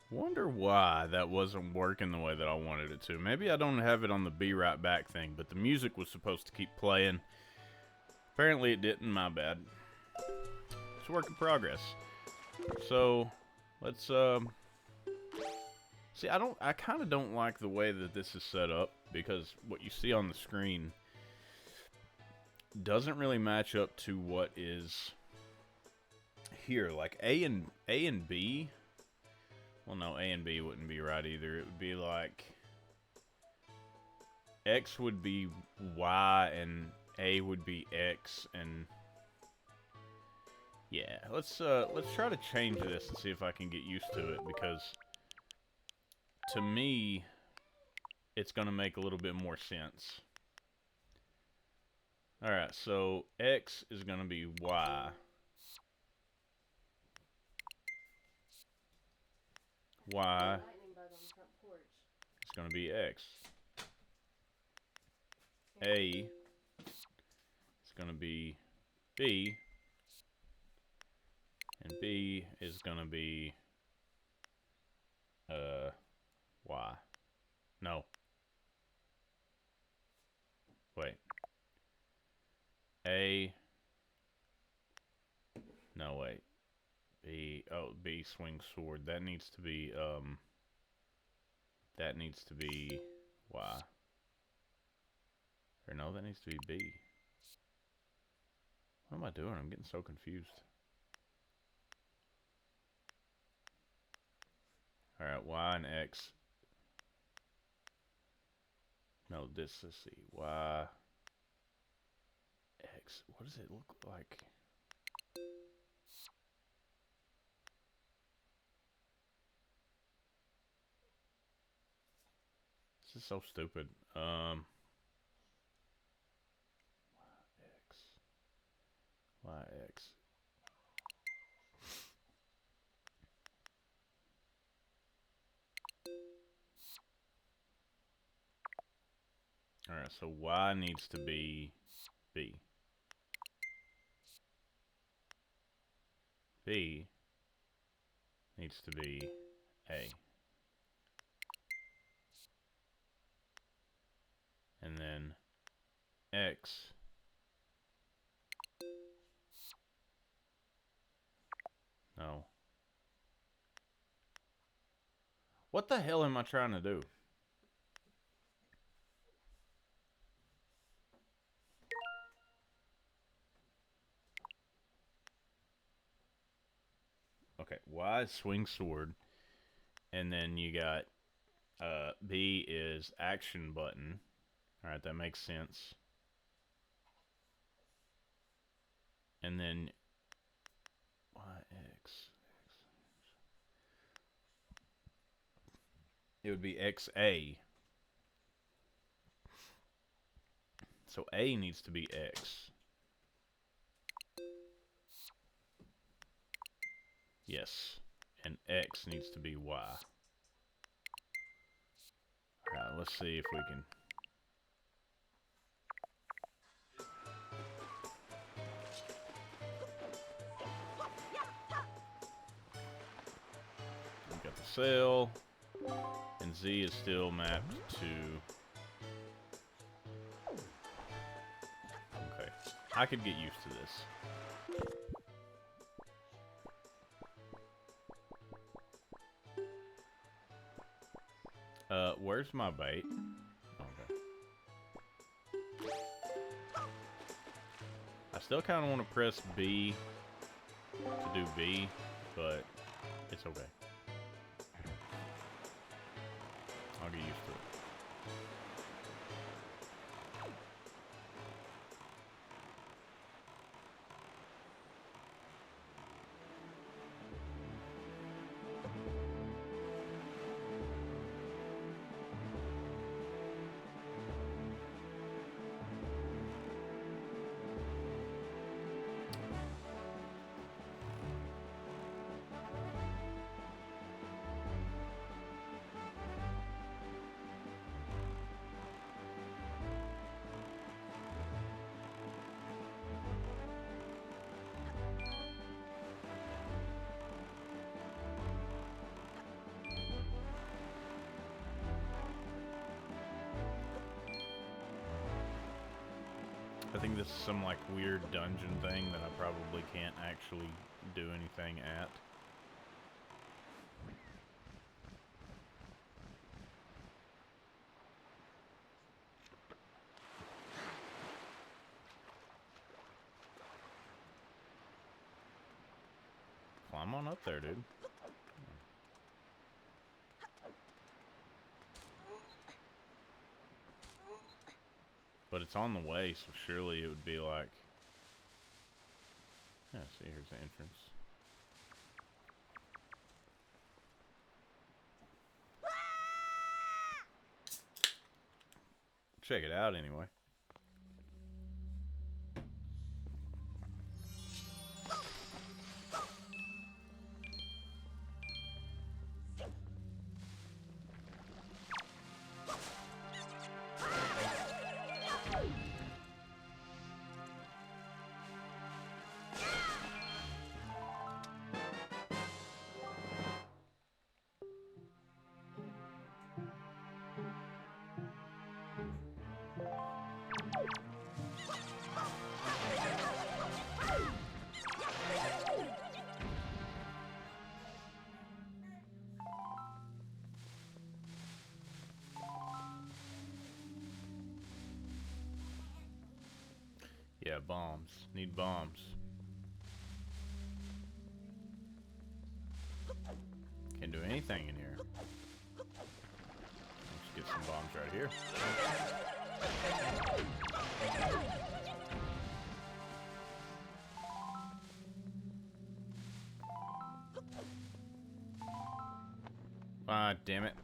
Wonder why that wasn't working the way that I wanted it to. Maybe I don't have it on the be right back thing, but the music was supposed to keep playing. Apparently it didn't, my bad. It's a work in progress. So, let's, see, I kind of don't like the way that this is set up, because what you see on the screen doesn't really match up to what is here. Like, A and B... Well, no, A and B wouldn't be right either. It would be like X would be Y and A would be X, and yeah, let's try to change this and see if I can get used to it, because to me it's gonna make a little bit more sense. Alright, so X is gonna be Y. Y is going to be X. A is going to be B. And B is going to be Y. No. Wait. A. No, wait. B. Oh, B swing sword. That needs to be Y. Or no, that needs to be B. What am I doing? I'm getting so confused. Alright, Y and X. No, let's see. Y. X. What does it look like? This is so stupid. YX. Alright, so Y needs to be B. B needs to be A. And then X no. What the hell am I trying to do? Okay, Y is swing sword. And then you got B is action button. Alright, that makes sense. And then YX. It would be XA. So A needs to be X. Yes. And X needs to be Y. Alright, let's see if we can... We got the sail. And Z is still mapped to... Okay. I could get used to this. Where's my bait? Okay. I still kind of want to press B to do B, but it's okay. I'll get used to it. I think this is some like weird dungeon thing that I probably can't actually do anything at. Climb on up there, dude. But it's on the way, so surely it would be like... Yeah, see, here's the entrance. Check it out anyway. Yeah, bombs. Need bombs. Can't do anything in here. Let's get some bombs right here. Ah, damn it.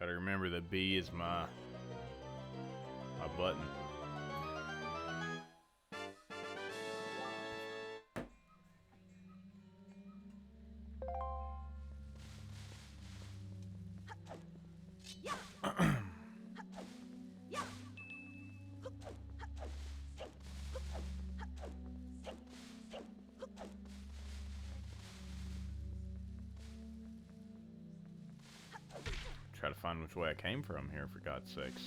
Gotta remember that B is my button. Try to find which way I came from here, for God's sakes.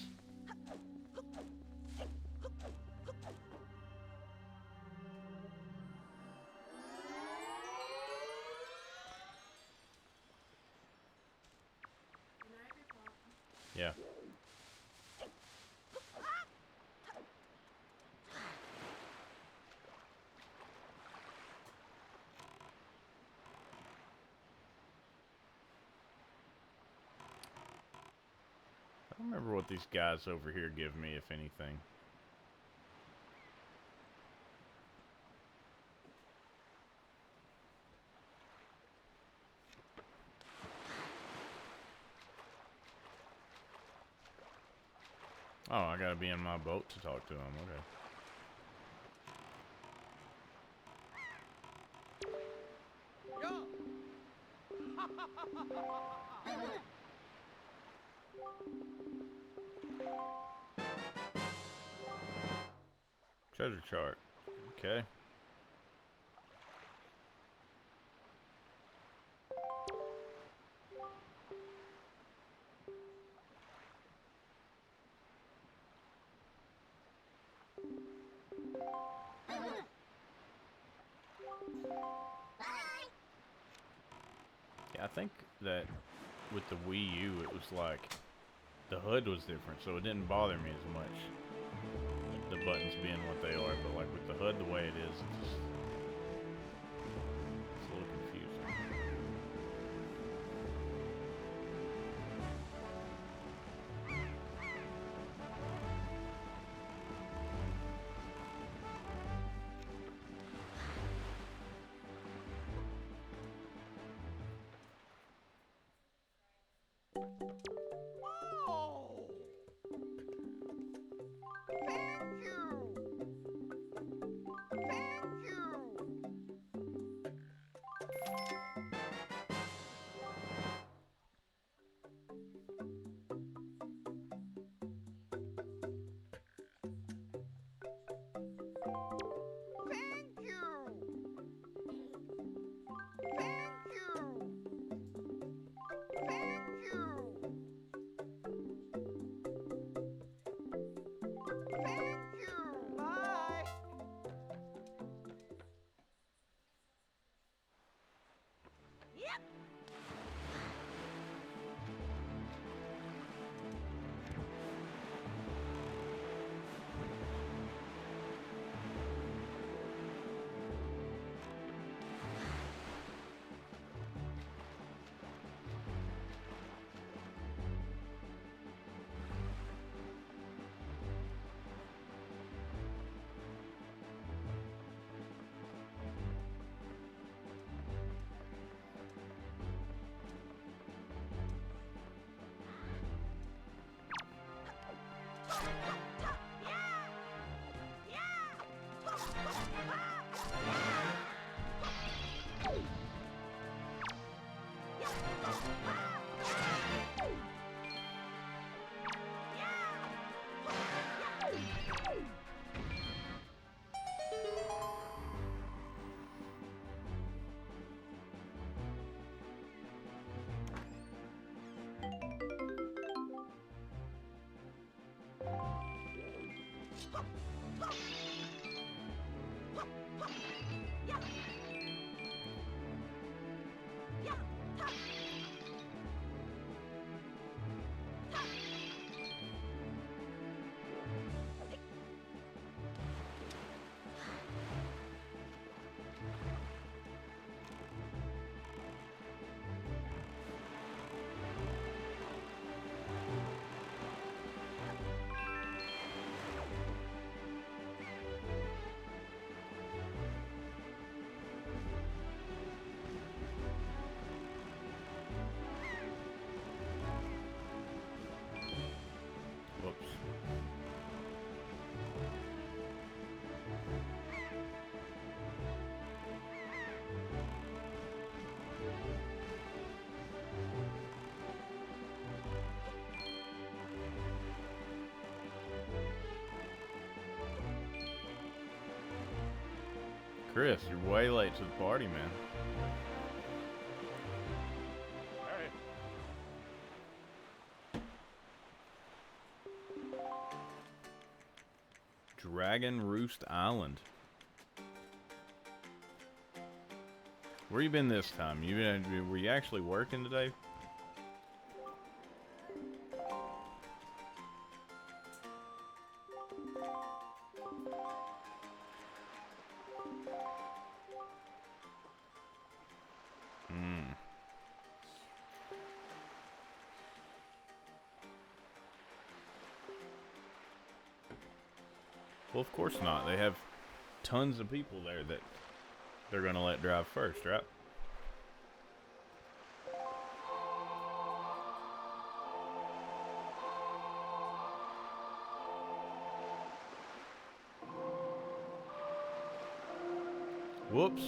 Yeah. I don't remember what these guys over here give me, if anything. Oh, I gotta be in my boat to talk to them. Okay. Treasure chart. Okay. Yeah, I think that with the Wii U, it was like the HUD was different, so it didn't bother me as much. The buttons being what they are, but like with the HUD the way it is, it's a little confusing. Chris, you're way late to the party, man.
Alright.
Dragon Roost Island. Where you been this time? Were you actually working today? Well, of course not. They have tons of people there that they're gonna let drive first, right? Whoops.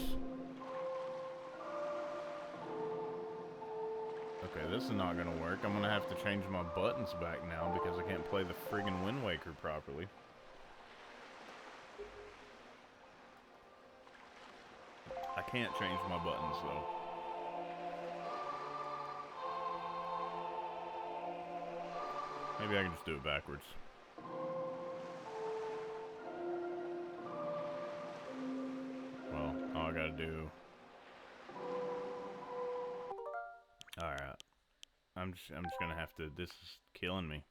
Okay, this is not gonna work. I'm gonna have to change my buttons back now because I can't play the friggin' Wind Waker properly. I can't change my buttons though. Maybe I can just do it backwards. Well, all I gotta do. Alright. I'm just gonna have to, this is killing me.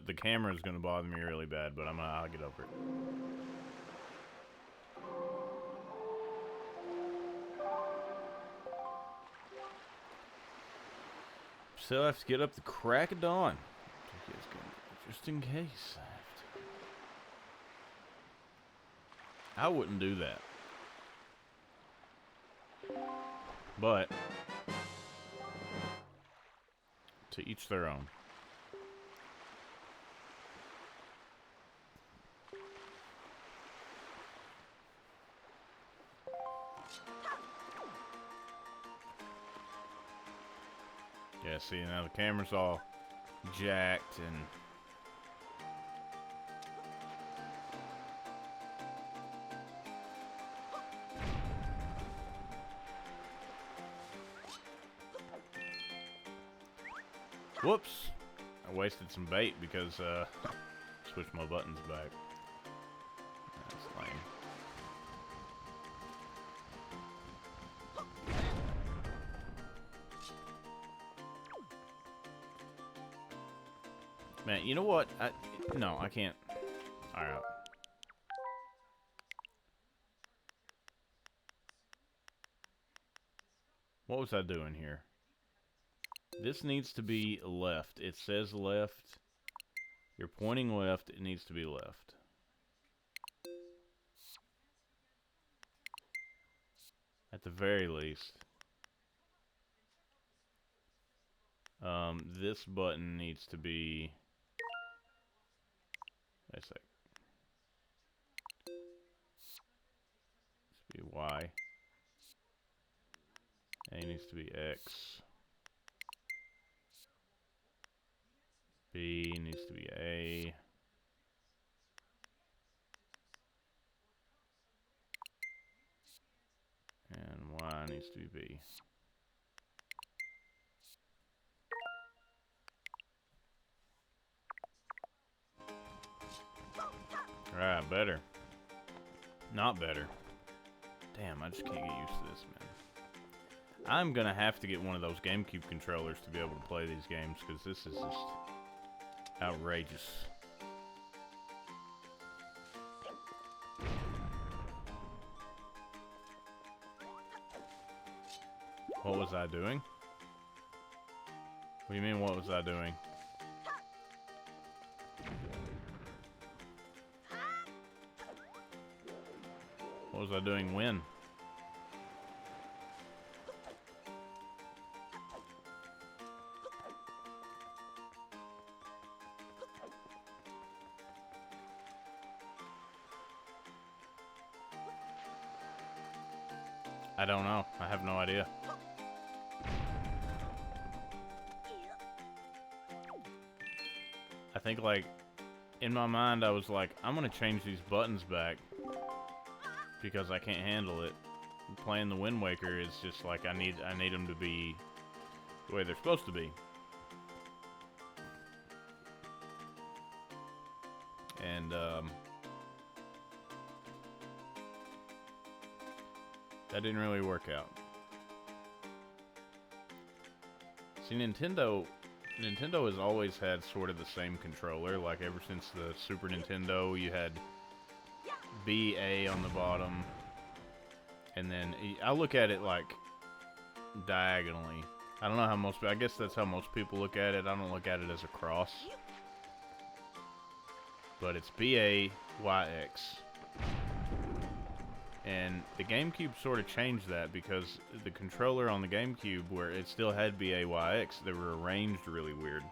The camera is gonna bother me really bad, but I'll get over it. Still have to get up the crack of dawn. Just in case. I wouldn't do that. But to each their own. Yeah, see, now the camera's all jacked and... Whoops! I wasted some bait because, switched my buttons back. That's lame. Man, you know what? No, I can't. Alright. What was I doing here? This needs to be left. It says left. You're pointing left. It needs to be left. At the very least. This button needs to be... Wait a sec. Needs to be Y. A needs to be X. B needs to be A. And Y needs to be B. Alright, better. Not better. Damn, I just can't get used to this, man. I'm gonna have to get one of those GameCube controllers to be able to play these games, because this is just outrageous. What was I doing? What do you mean, what was I doing? What was I doing when? I don't know. I have no idea. think, like, in my mind, I was like, I'm gonna change these buttons back because I can't handle it. Playing the Wind Waker is just like I need them to be the way they're supposed to be. And that didn't really work out. See, Nintendo has always had sort of the same controller. Like, ever since the Super Nintendo, you had B, A on the bottom. And then, I look at it, like, diagonally. I don't know how I guess that's how most people look at it. I don't look at it as a cross. But it's B, A, Y, X. And the GameCube sort of changed that because the controller on the GameCube, where it still had BAYX, they were arranged really weird.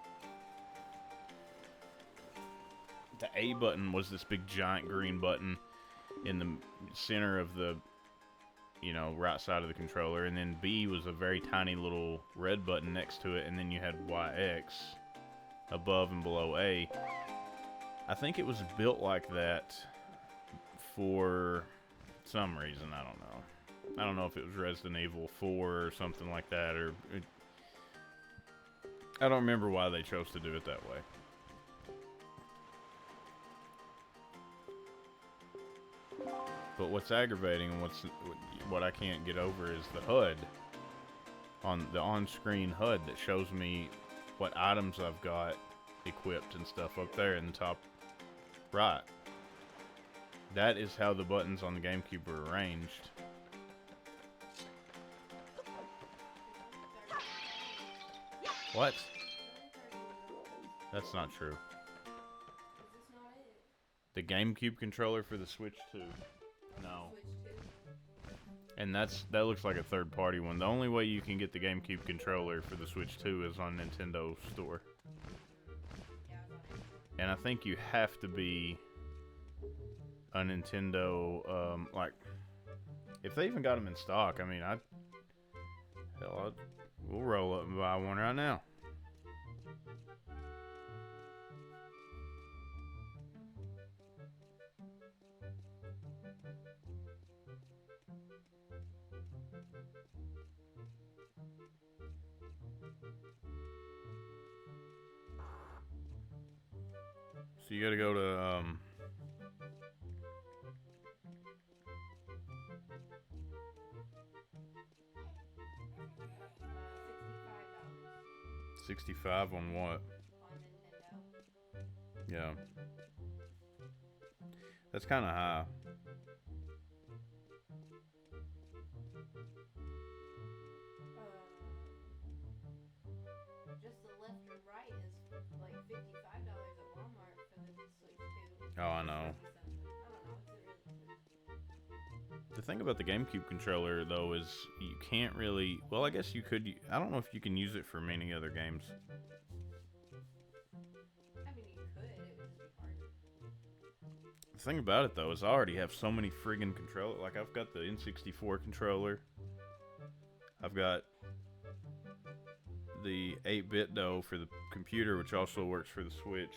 The A button was this big giant green button in the center of the, you know, right side of the controller, and then B was a very tiny little red button next to it, and then you had YX above and below A. I think it was built like that for some reason. I don't know. I don't know if it was Resident Evil 4 or something like that, or I don't remember why they chose to do it that way. But what's aggravating and what I can't get over is the HUD, on the on-screen HUD that shows me what items I've got equipped and stuff up there in the top right. That is how the buttons on the GameCube were arranged. What? That's not true. The GameCube controller for the Switch 2. No. And that looks like a third-party one. The only way you can get the GameCube controller for the Switch 2 is on Nintendo Store. And I think you have to be a Nintendo, like, if they even got them in stock, I mean, we'll roll up and buy one right now. So you gotta go to, $65 on what?
On Nintendo.
Yeah. That's kind of high.
Just the left and right is like $55 at Walmart for the Switch 2.
Oh, I know.
I don't know, it's really
The thing about the GameCube controller, though, is you can't really... Well, I guess you could... I don't know if you can use it for many other games.
I mean, you could, it would just be hard.
The thing about it, though, is I already have so many friggin' controllers. Like, I've got the N64 controller. I've got the 8-bit, though, for the computer, which also works for the Switch.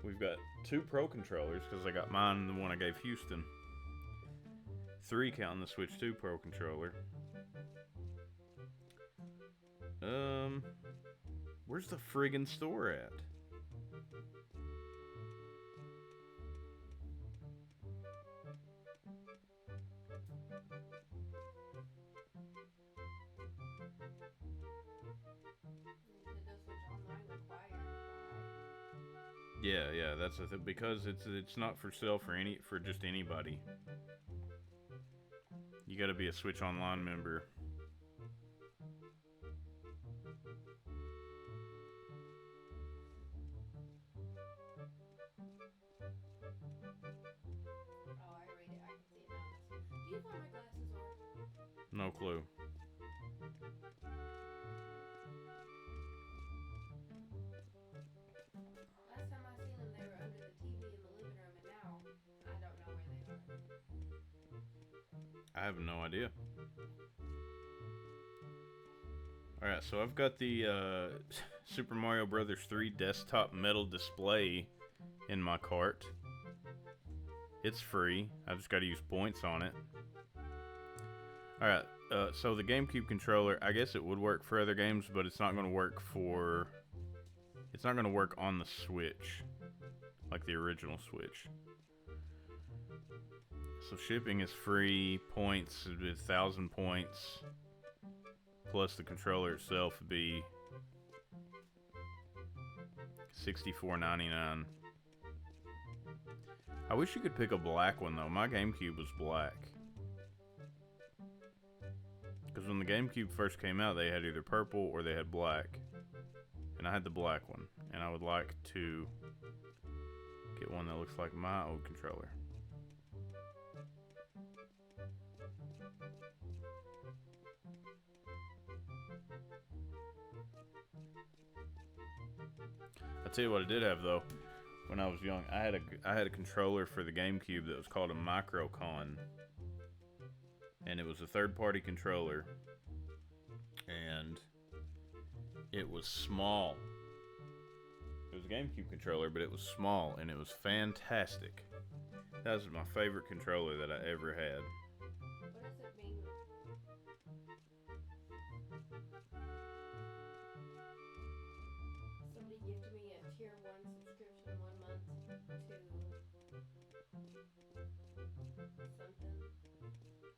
We've got 2 Pro controllers, because I got mine and the one I gave Houston. 3 counting the Switch 2 Pro controller. Where's the friggin' store at?
Nintendo Switch Online required.
Yeah, that's the thing, because it's not for sale for just anybody. You gotta be a Switch Online member.
Oh, I read it. I can see it now. Do you want my glasses or?
No clue.
Last time I seen them, they were under the TV in the living room, and now I don't know where they are.
I have no idea. Alright, so I've got the Super Mario Brothers 3 desktop metal display in my cart. It's free. I just got to use points on it. Alright, so the GameCube controller, I guess it would work for other games, but it's not going to work for... It's not going to work on the Switch, like the original Switch. So shipping is free, points is 1,000 points, plus the controller itself would be $64.99. I wish you could pick a black one though. My GameCube was black. Because when the GameCube first came out, they had either purple or they had black. And I had the black one. And I would like to get one that looks like my old controller. I'll tell you what I did have though. When I was young, I had a controller for the GameCube that was called a Microcon. And it was a third-party controller. And it was small. It was a GameCube controller, but it was small, and it was fantastic. That was my favorite controller that I ever had.
What does it mean? Somebody gifted me a tier 1 subscription 1 month to something.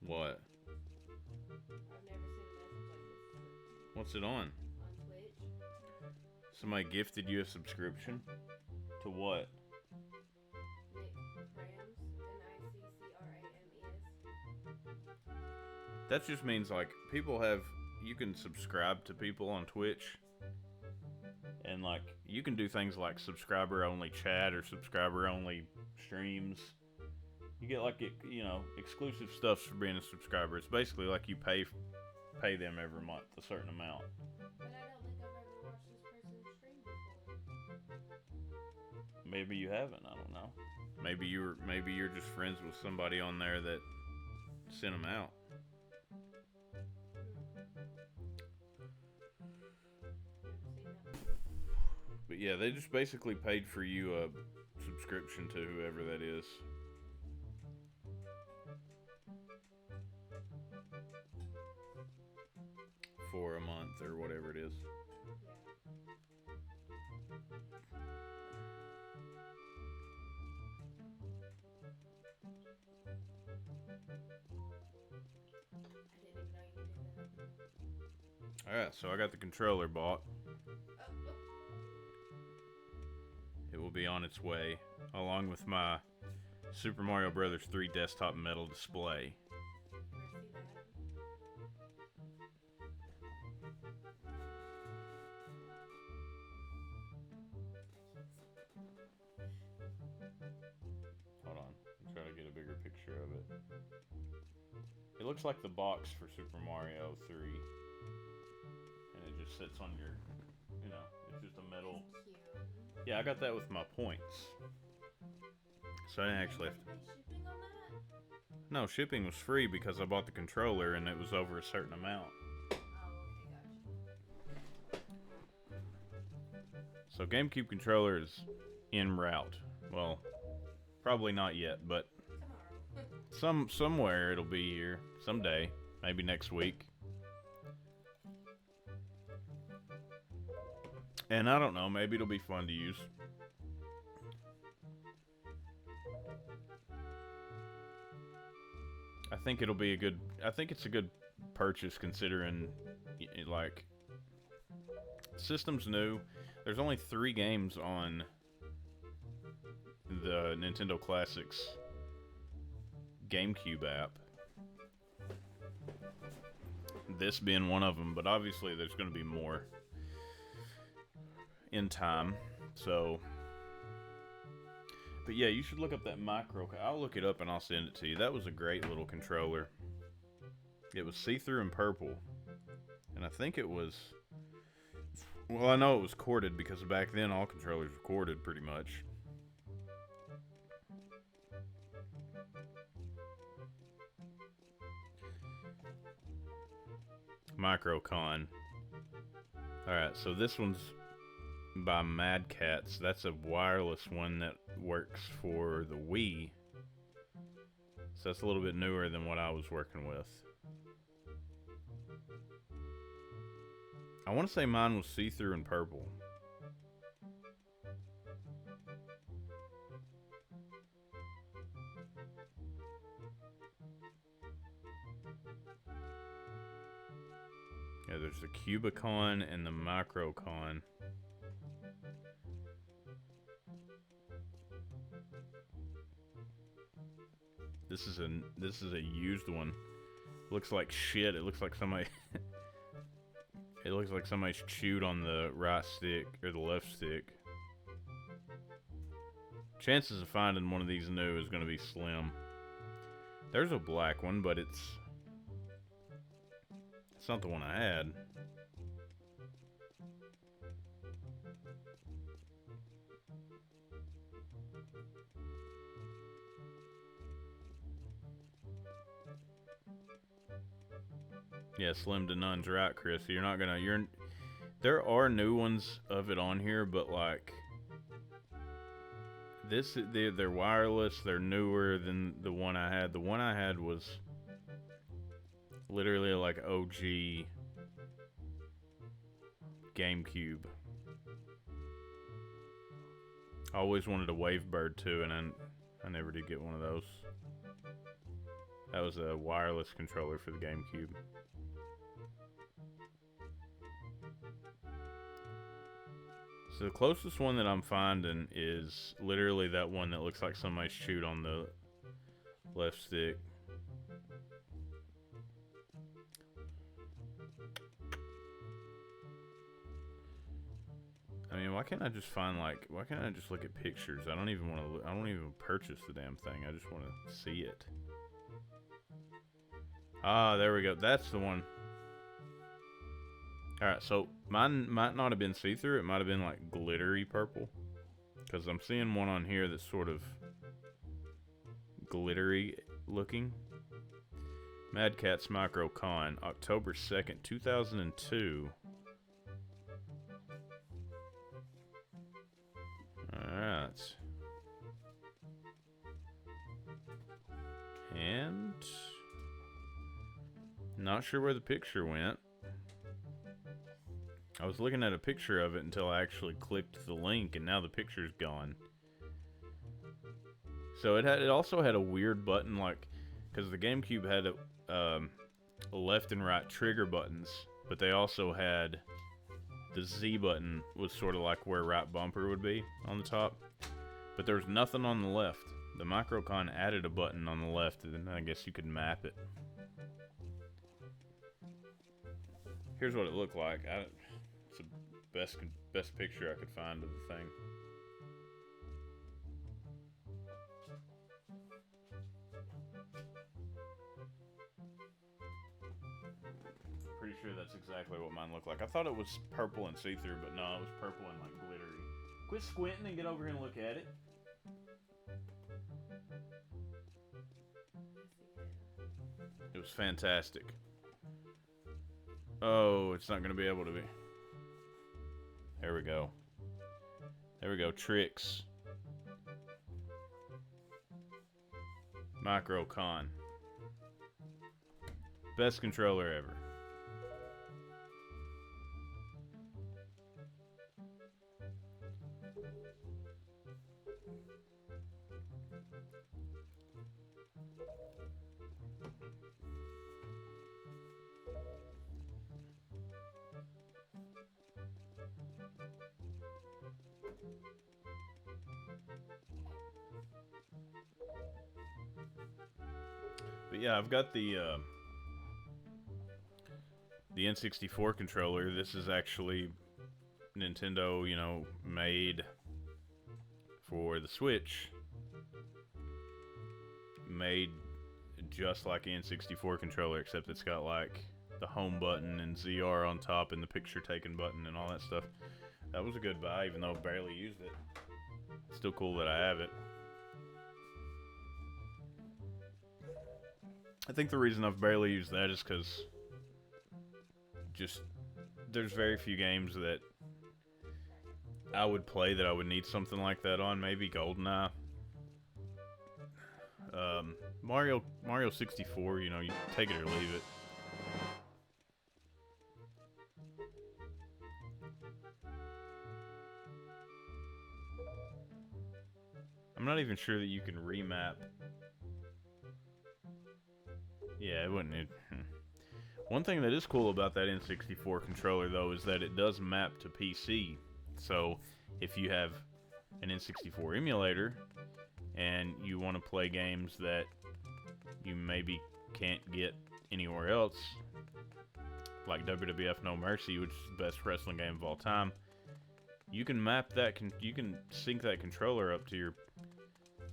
What?
I've never seen a message like this
What's it on?
on Twitch.
Somebody gifted you a subscription? To what?
Nick Crams, N-I-C-C-R-A-M-E-S.
That just means like people have, you can subscribe to people on Twitch. And like you can do things like subscriber only chat or subscriber only streams. You get like, you know, exclusive stuff for being a subscriber. It's basically like you pay them every month a certain amount.
But I don't think I've ever watched this person stream before.
Maybe you haven't. I don't know. Maybe you're just friends with somebody on there that sent them out.
Never seen that before.
But yeah, they just basically paid for you a subscription to whoever that is. For a month or whatever it is.
I didn't even know you could do that.
Alright, so I got the controller bought. It will be on its way, along with my Super Mario Brothers 3 desktop metal display.
Can I see that?
Hold on, I'm trying to get a bigger picture of it. It looks like the box for Super Mario 3. And it just sits on your, you know, it's just a metal.
Cute.
Yeah, I got that with my points. So I didn't actually have to.
Pay shipping on that?
No, shipping was free because I bought the controller and it was over a certain amount.
Oh, okay, gotcha.
So GameCube controller is en route. Well, probably not yet, but
Tomorrow.
somewhere it'll be here someday, maybe next week. And I don't know, maybe it'll be fun to use. I think it'll be I think it's a good purchase considering, like, system's new. There's only 3 games on the Nintendo Classics GameCube app. This being one of them, but obviously there's going to be more in time. So, but yeah, you should look up that micro. I'll look it up and I'll send it to you. That was a great little controller. It was see-through and purple, and I think it was. Well, I know it was corded because back then all controllers were corded pretty much. Microcon. Alright, so this one's by Mad Cats. That's a wireless one that works for the Wii. So that's a little bit newer than what I was working with. I want to say mine was see-through and purple. Yeah, there's the Cubicon and the Microcon. This is a used one. Looks like shit. It looks like somebody it looks like somebody's chewed on the right stick or the left stick. Chances of finding one of these new is going to be slim. There's a black one, but it's not the one I had. Yeah, slim to none's right, Chris. You're not gonna. There are new ones of it on here, but like they're wireless. They're newer than the one I had. The one I had was literally like OG GameCube. I always wanted a Wavebird too, and I never did get one of those. That was a wireless controller for the GameCube. So the closest one that I'm finding is literally that one that looks like somebody's chewed on the left stick. I mean, why can't I just look at pictures? I don't even purchase the damn thing. I just want to see it. Ah, there we go. That's the one. Alright, so mine might not have been see-through. It might have been like glittery purple. Because I'm seeing one on here that's sort of glittery looking. Mad Cat's Microcon, October 2nd, 2002. Alright. And not sure where the picture went. I was looking at a picture of it until I actually clicked the link, and now the picture's gone. So it also had a weird button, like, because the GameCube had a left and right trigger buttons, but they also had the Z button was sort of like where right bumper would be on the top, but there was nothing on the left. The Microcon added a button on the left, and then I guess you could map it. Here's what it looked like. It's the best picture I could find of the thing. Pretty sure that's exactly what mine looked like. I thought it was purple and see-through, but no, it was purple and like glittery. Quit squinting and get over here and look at it. It was fantastic. Oh, it's not going to be able to be. There we go. There we go. Tricks. Microcon. Best controller ever. But yeah, I've got the N64 controller. This is actually Nintendo, made for the Switch. Made just like the N64 controller, except it's got like the home button and ZR on top and the picture taking button and all that stuff. That was a good buy, even though I barely used it. Still cool that I have it. I think the reason I've barely used that is because there's very few games that I would play that I would need something like that on, maybe GoldenEye. Mario 64, you know, you take it or leave it. I'm not even sure that you can remap. Yeah, it wouldn't. One thing that is cool about that N64 controller, though, is that it does map to PC. So, if you have an N64 emulator and you want to play games that you maybe can't get anywhere else, like WWF No Mercy, which is the best wrestling game of all time, you can map that. You can sync that controller up to your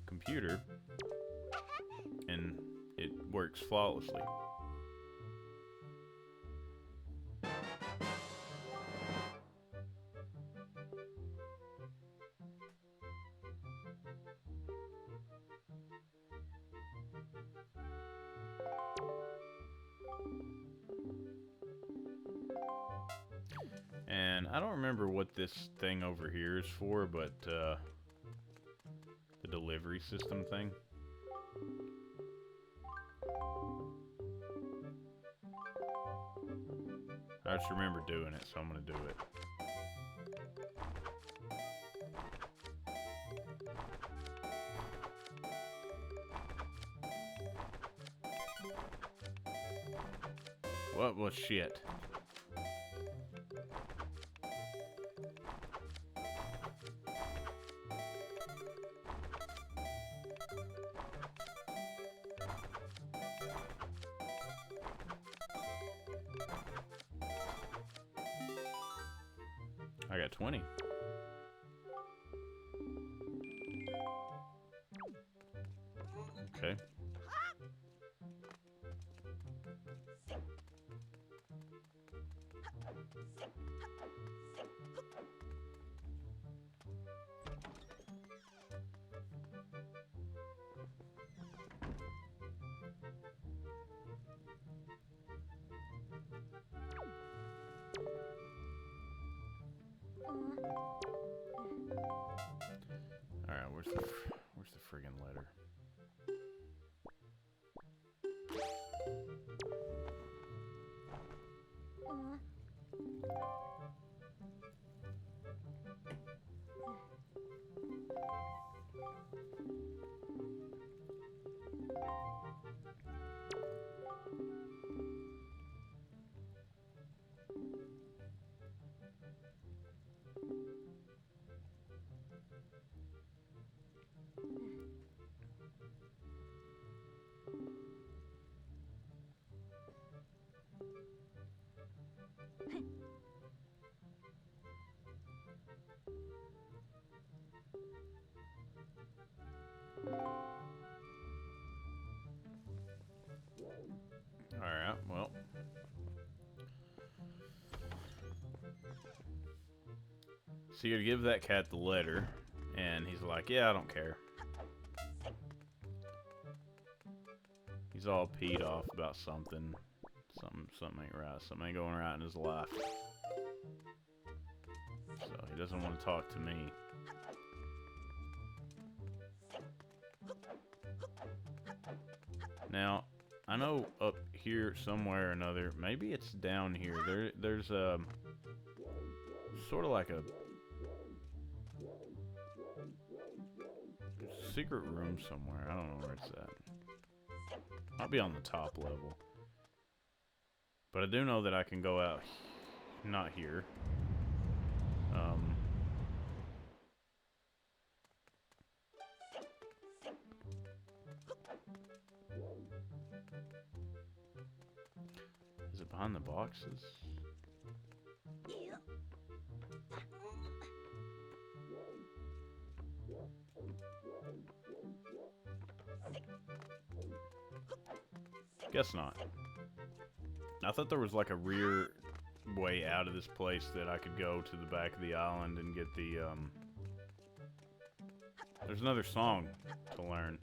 computer, and it works flawlessly. And I don't remember what this thing over here is for, but the delivery system thing. I just remember doing it, so I'm gonna do it. What was shit? I got 20. Okay. Alright, where's the friggin' letter? Alright, well. So you gotta give that cat the letter, and he's like, yeah, I don't care. He's all peed off about something. Something ain't right. Something ain't going right in his life. So he doesn't want to talk to me. Now, I know up here somewhere or another, maybe it's down here. There's sort of like a secret room somewhere. I don't know where it's at. I'll be on the top level. But I do know that I can go out, not here. Is it behind the boxes? Guess not. I thought there was like a rear way out of this place that I could go to the back of the island and get the, There's another song to learn.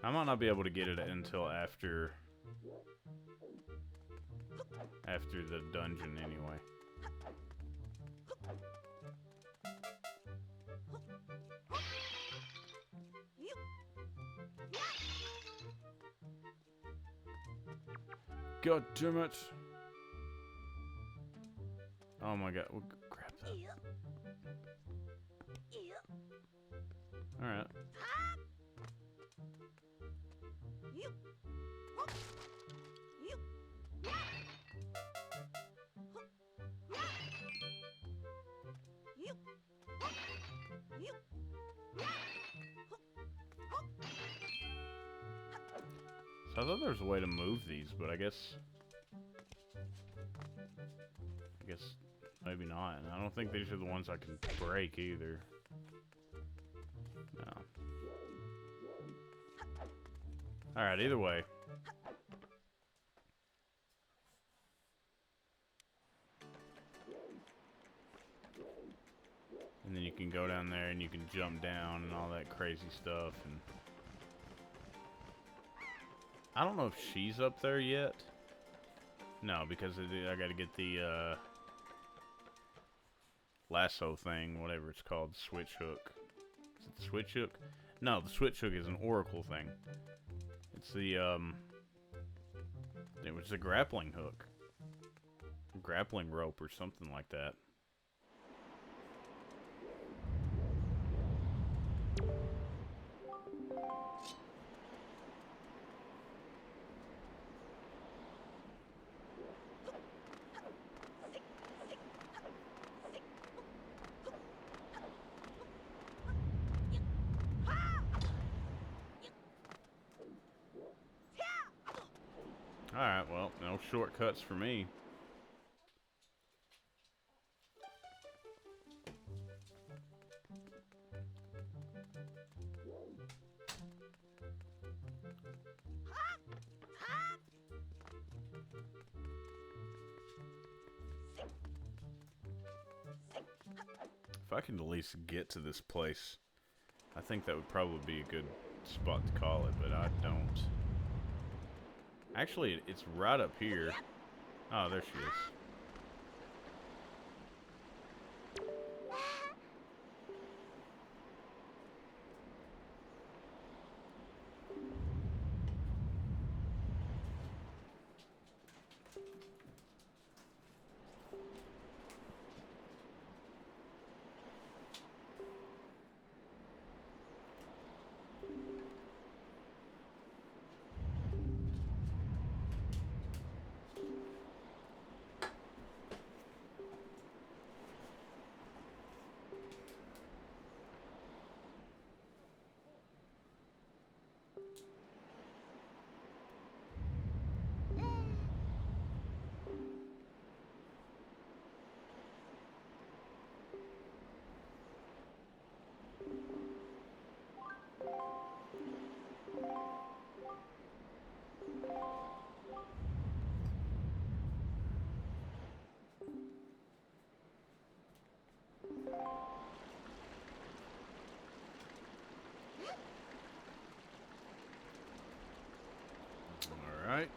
I might not be able to get it until after the dungeon anyway. God damn it. Oh my god, we'll grab that. Alright. So I thought there was a way to move these, but I guess maybe not. And I don't think these are the ones I can break either. No. Alright, either way. And then you can go down there and you can jump down and all that crazy stuff. And I don't know if she's up there yet. No, because I gotta get the lasso thing, whatever it's called, switch hook. Is it the switch hook? No, the switch hook is an oracle thing. It's the it was a grappling hook, grappling rope, or something like that. Alright, well, no shortcuts for me. If I can at least get to this place, I think that would probably be a good spot to call it, but I don't. Actually, it's right up here. Oh, there she is. All right.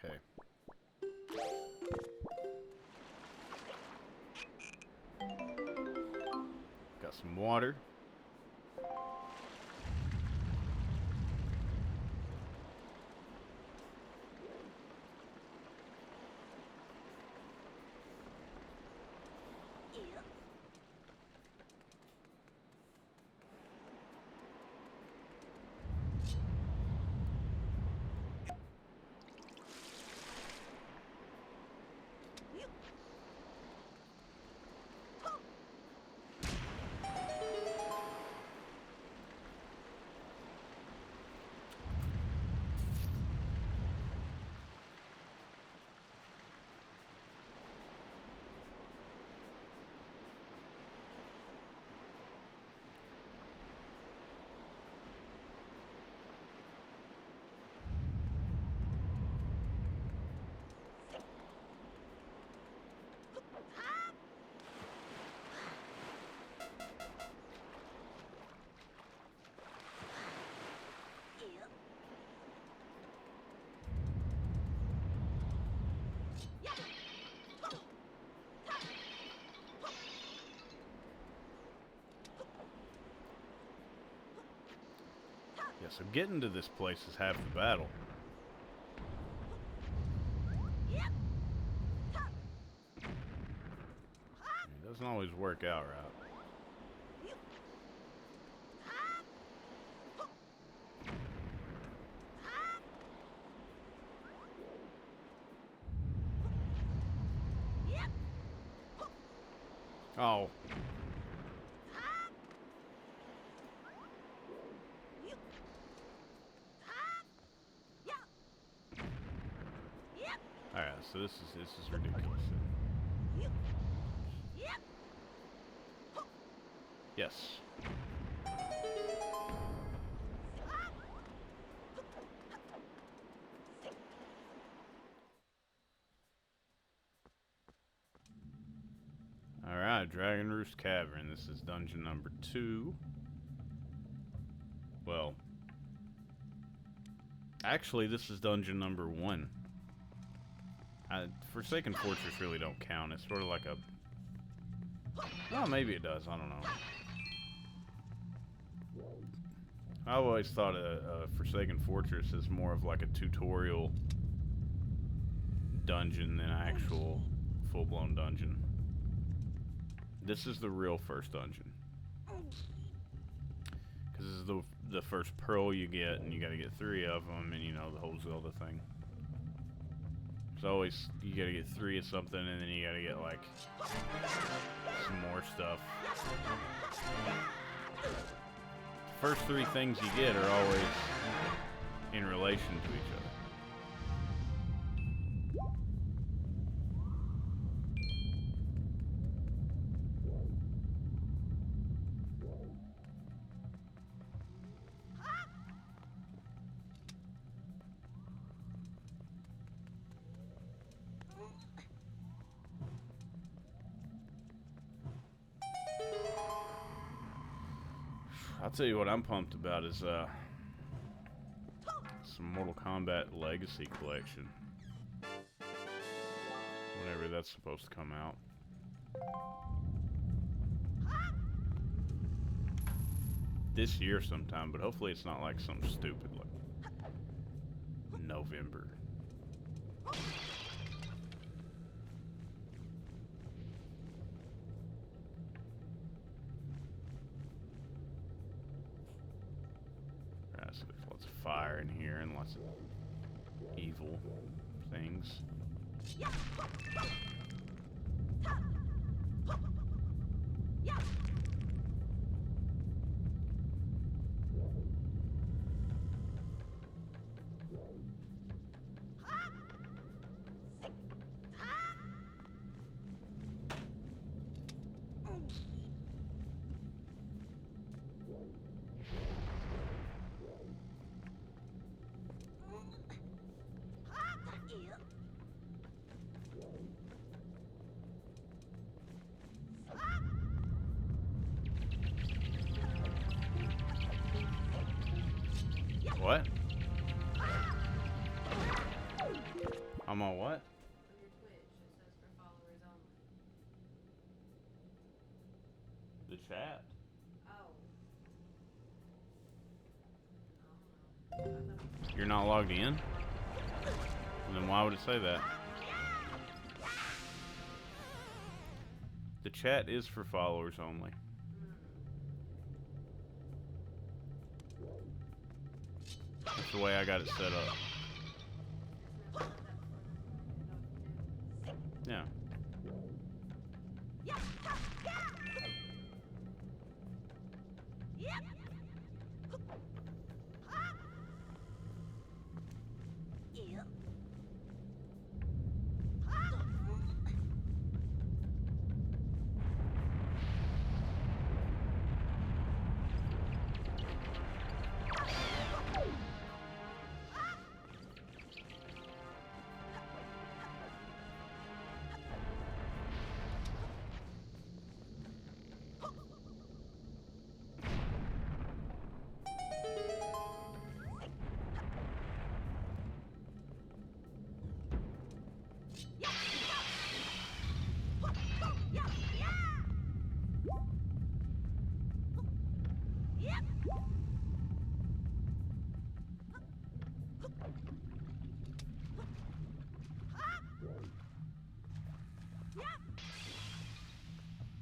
Okay. Got some water. Yeah, so getting to this place is half the battle. It doesn't always work out right. Oh. Alright, so this is ridiculous. Yes. Alright, Dragon Roost Cavern. This is dungeon number 2. Well, actually, this is dungeon number 1. Forsaken Fortress really don't count. It's sort of like a... Oh, maybe it does. I don't know. I've always thought a Forsaken Fortress is more of like a tutorial dungeon than an actual full-blown dungeon. This is the real first dungeon. Because this is the first pearl you get, and you gotta get 3 of them, and you know, the whole Zelda thing. It's always, you gotta get 3 of something, and then you gotta get, like, some more stuff. The first 3 things you get are always in relation to each other. I'll tell you what I'm pumped about is some Mortal Kombat Legacy Collection. Whenever that's supposed to come out. This year sometime, but hopefully it's not like something stupid like November. So there's lots of fire in here and lots of evil things. What? I'm on what?
On your Twitch, it says for followers only.
The chat.
Oh.
You're not logged in? Then why would it say that? The chat is for followers only. That's the way I got it set up. Yeah.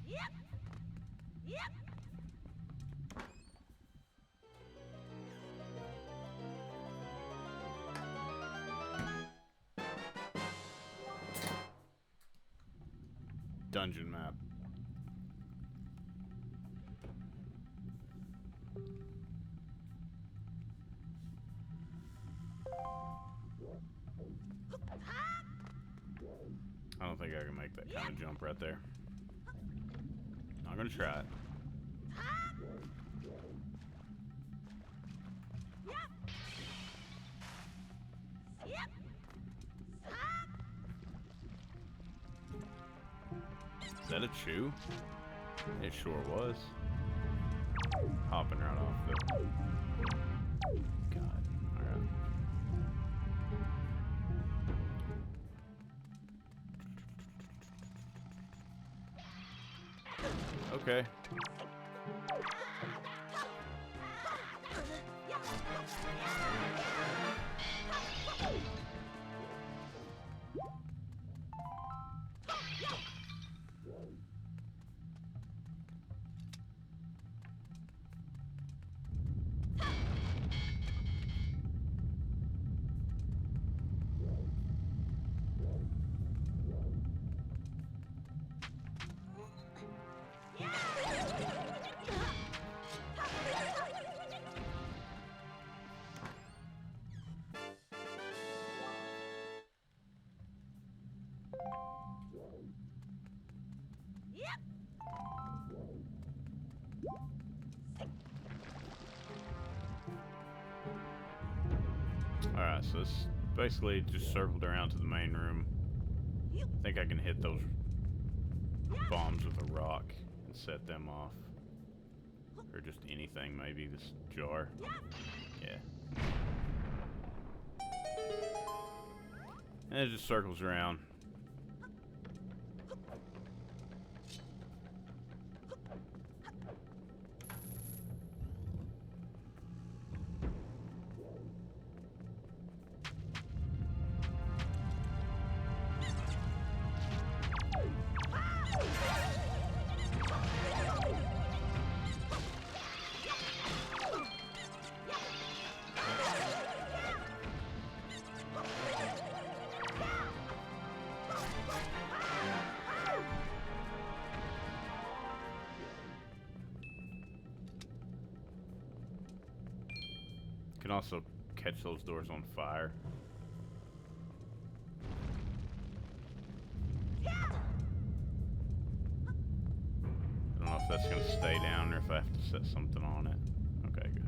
Yep. Yep.
Dungeon map. I don't think I can make that kind of jump right there. I'm gonna try it.
Yep.
Is that a chew? It sure was. Hopping right off the... God. Alright. Okay. Alright, so it's basically just circled around to the main room. I think I can hit those bombs with a rock and set them off. Or just anything, maybe this jar. Yeah. And it just circles around. Can also catch those doors on fire. I don't know if that's going to stay down or if I have to set something on it. Okay, good.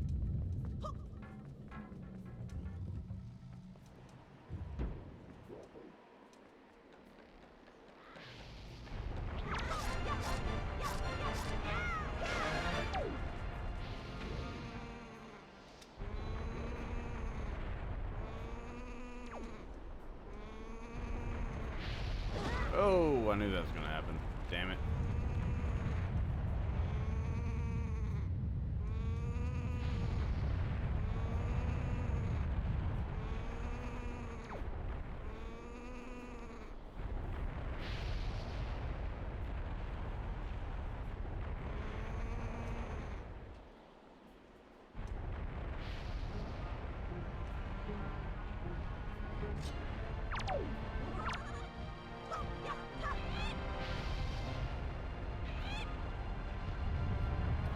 Oh, I knew that was going to happen. Damn it.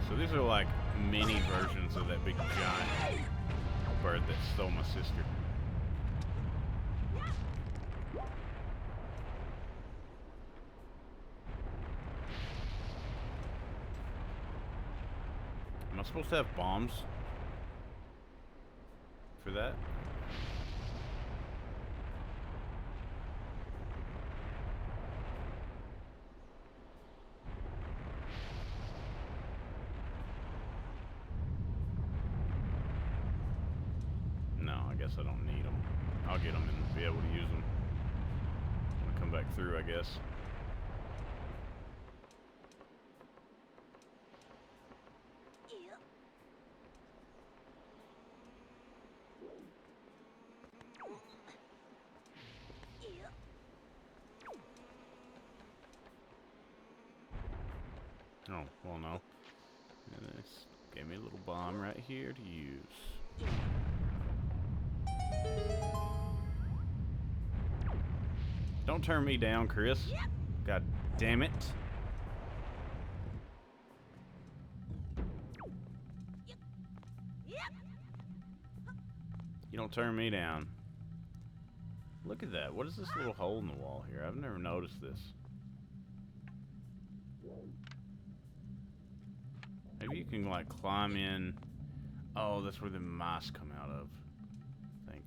So these are like mini versions of that big giant bird that stole my sister. Am I supposed to have bombs for that? No, I guess I don't need them. I'll get them and be able to use them when I come back through, I guess. Oh, well, no. This gave me a little bomb right here to use. Don't turn me down, Chris. God damn it. You don't turn me down. Look at that. What is this little hole in the wall here? I've never noticed this. Maybe you can, like, climb in. Oh, that's where the mice come out of, I think.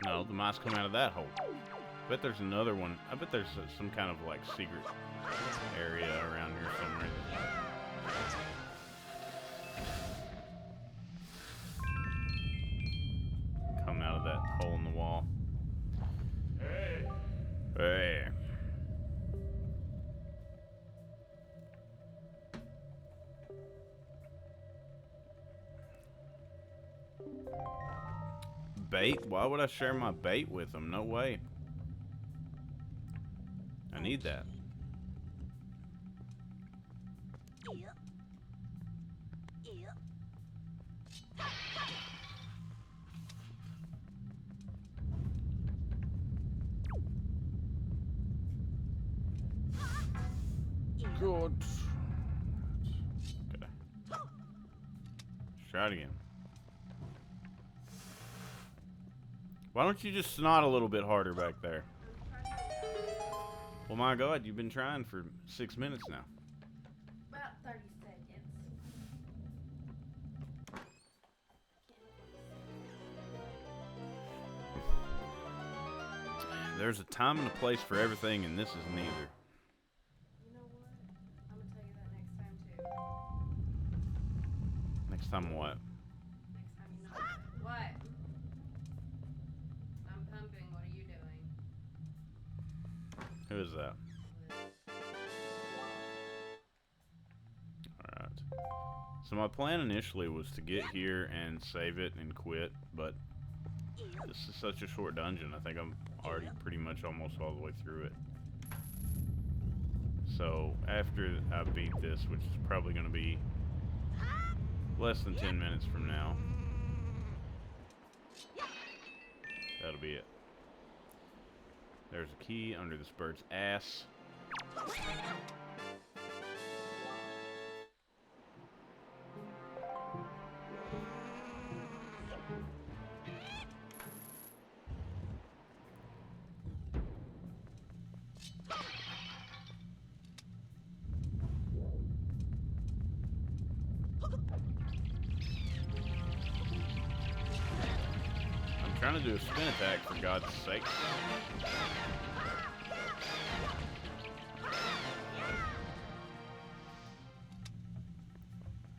No, the mice come out of that hole. I bet there's another one. I bet there's some kind of, like, secret area around here somewhere. Come out of that hole in the wall. Hey. Hey. Bait? Why would I share my bait with them? No way. I need that. Good. Okay. Try it again. Why don't you just snot a little bit harder back there? Well, my God, you've been trying for 6 minutes now.
About 30 seconds.
There's a time and a place for everything, and this is neither.
You know what? I'm gonna tell you that next time too.
Next time what?
Next time you know it. What? I'm pumping. What are you doing?
Who is that? Alright. So my plan initially was to get here and save it and quit, but this is such a short dungeon. I think I'm already pretty much almost all the way through it. So after I beat this, which is probably going to be less than 10 minutes from now, that'll be it. There's a key under this bird's ass. I'm trying to do a spin attack, for God's sake.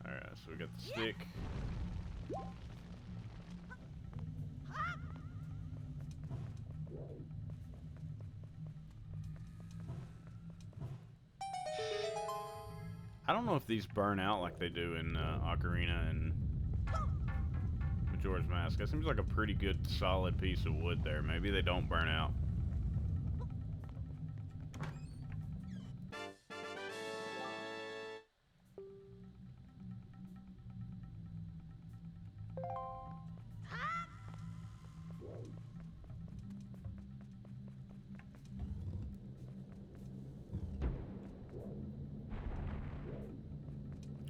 Alright, so we got the stick. I don't know if these burn out like they do in Ocarina and Majora's Mask. That seems like a pretty good solid piece of wood there. Maybe they don't burn out.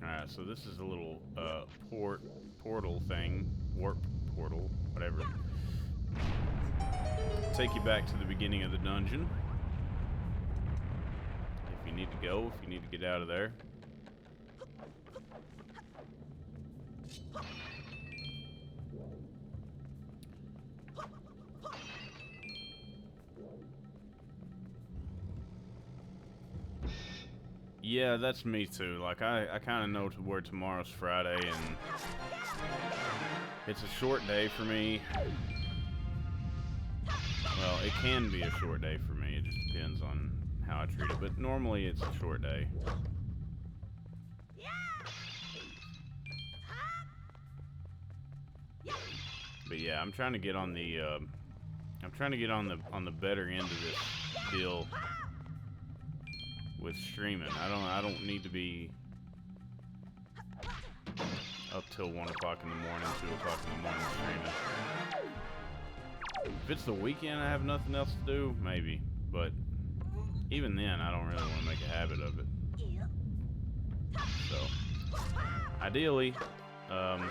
Alright, so this is a little portal thing. Warp portal, whatever. Take you back to the beginning of the dungeon. If you need to go, if you need to get out of there. Yeah, that's me too. Like, I kind of know where tomorrow's Friday, and it's a short day for me. Well, it can be a short day for me. It just depends on how I treat it. But normally it's a short day. But yeah, I'm trying to get on the on the better end of this deal with streaming. I don't need to be up till 1 o'clock in the morning, 2 o'clock in the morning streaming. If it's the weekend, I have nothing else to do, maybe. But even then, I don't really want to make a habit of it. So, ideally, I'm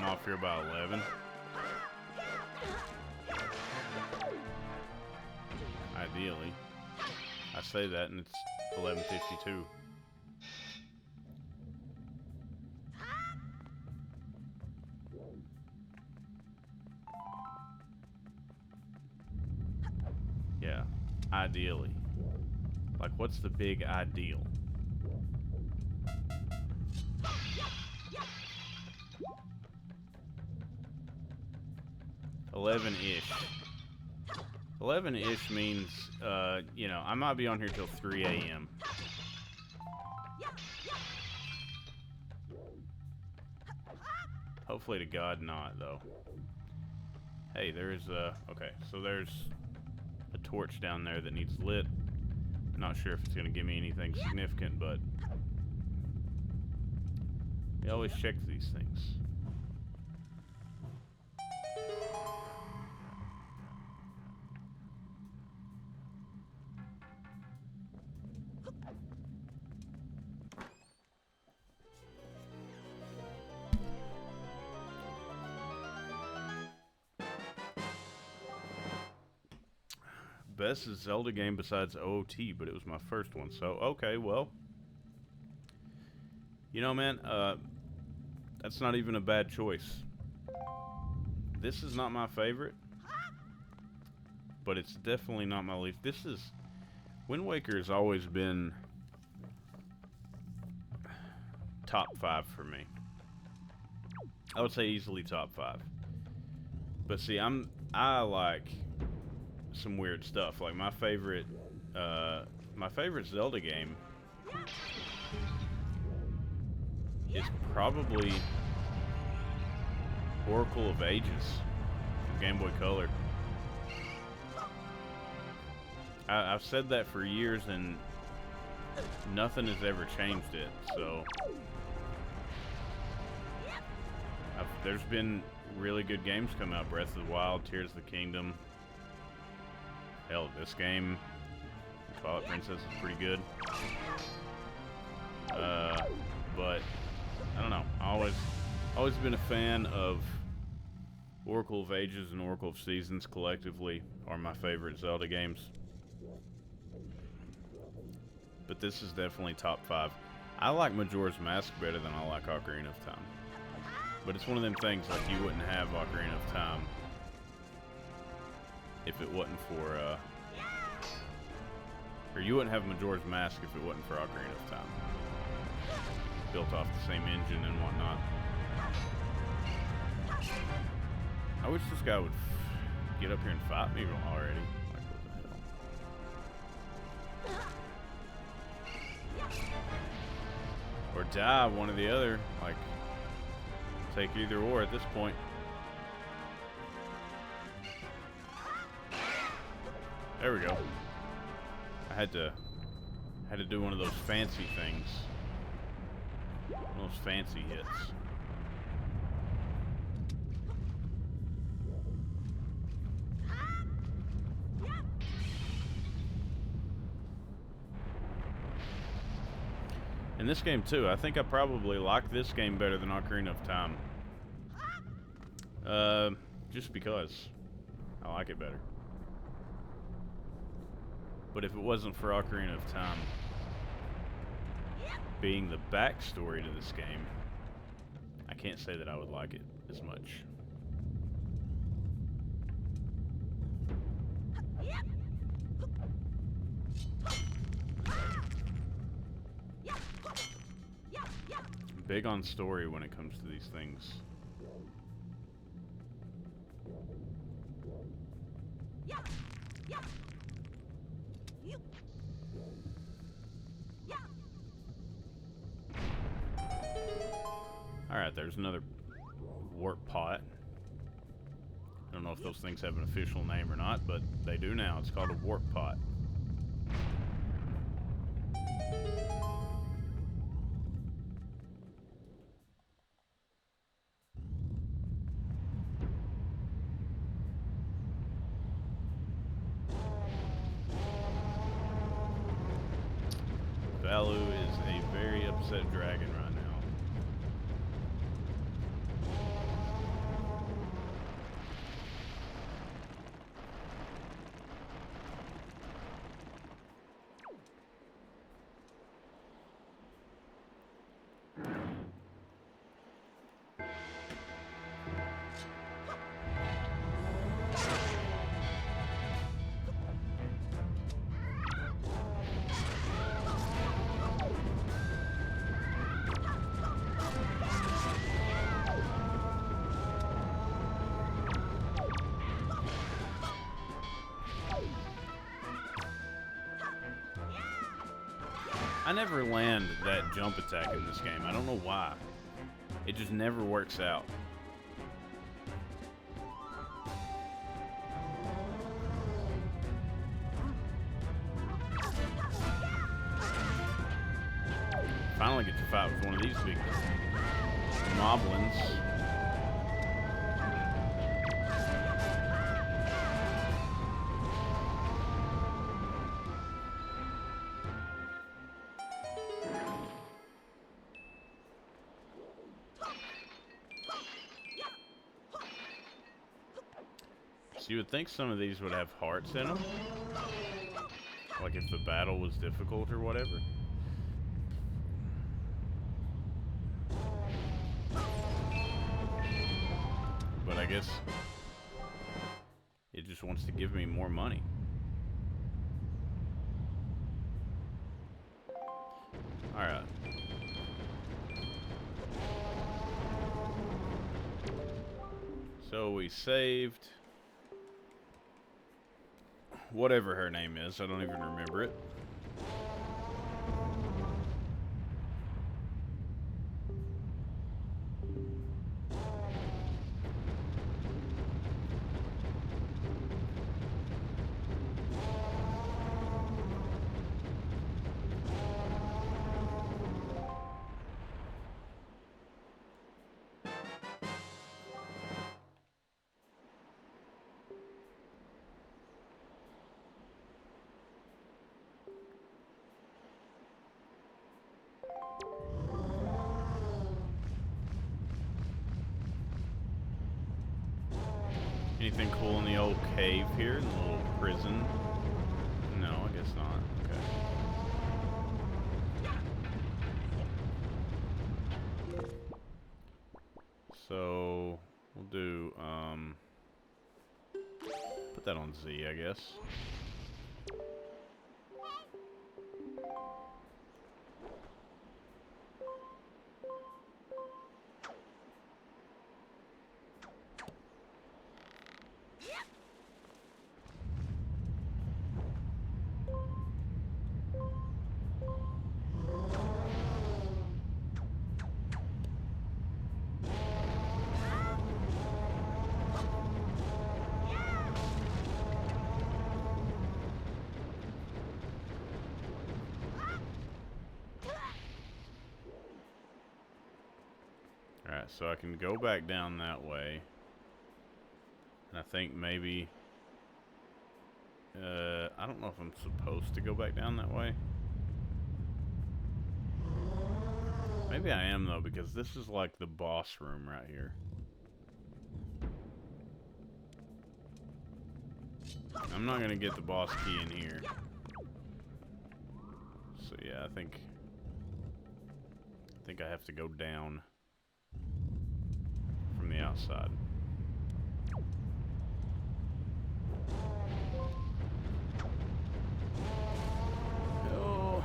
off here by 11. Ideally. I say that and it's 11:52. Yeah, ideally. Like, what's the big ideal? $11-ish. 11-ish means, you know, I might be on here till 3 a.m. Hopefully to God not, though. Hey, there's, okay, so there's a torch down there that needs lit. Not sure if it's gonna give me anything significant, but we always check these things. Best Zelda game besides OOT, but it was my first one, so okay, well, you know, man, that's not even a bad choice. This is not my favorite, but it's definitely not my least. This is, Wind Waker has always been top 5 for me. I would say easily top 5. But see, I like some weird stuff. Like my favorite Zelda game is probably Oracle of Ages from Game Boy Color. I've said that for years and nothing has ever changed it, so there's been really good games come out. Breath of the Wild, Tears of the Kingdom. Hell, this game, Twilight Princess, is pretty good. But I don't know. Always been a fan of Oracle of Ages and Oracle of Seasons collectively are my favorite Zelda games. But this is definitely top 5. I like Majora's Mask better than I like Ocarina of Time. But it's one of them things, like, you wouldn't have Ocarina of Time if it wasn't for, or you wouldn't have Majora's Mask if it wasn't for Ocarina of Time. Built off the same engine and whatnot. I wish this guy would get up here and fight me already. Like, what the hell? Or die, one or the other. Like, take either or at this point. There we go. I had to do one of those fancy things. One of those fancy hits. In this game too, I think I probably like this game better than Ocarina of Time. Just because I like it better. But if it wasn't for Ocarina of Time being the backstory to this game, I can't say that I would like it as much. I'm big on story when it comes to these things.
Yeah. Yeah. You. Yeah.
Alright, there's another warp pot. I don't know if those things have an official name or not, but they do now. It's called a warp pot. Valu is a very upset dragon right now. I never land that jump attack in this game. I don't know why. It just never works out. Finally get to fight with one of these big moblins. So you would think some of these would have hearts in them. Like if the battle was difficult or whatever. But I guess it just wants to give me more money. Alright. So we saved whatever her name is. I don't even remember it. Anything cool in the old cave here? In the little prison? No, I guess not. Okay. So, we'll do, put that on Z, I guess. Alright, so I can go back down that way. And I think maybe... I don't know if I'm supposed to go back down that way. Maybe I am, though, because this is like the boss room right here. I'm not going to get the boss key in here. So yeah, I think I have to go down from the outside. Oh.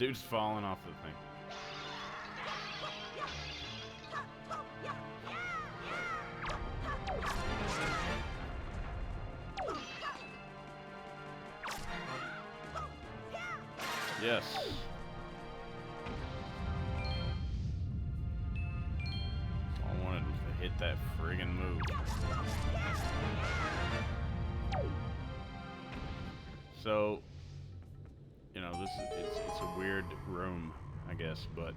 Dude's falling off the thing. Yes. All I wanted was to hit that friggin' move. So, you know, it's a weird room, I guess, but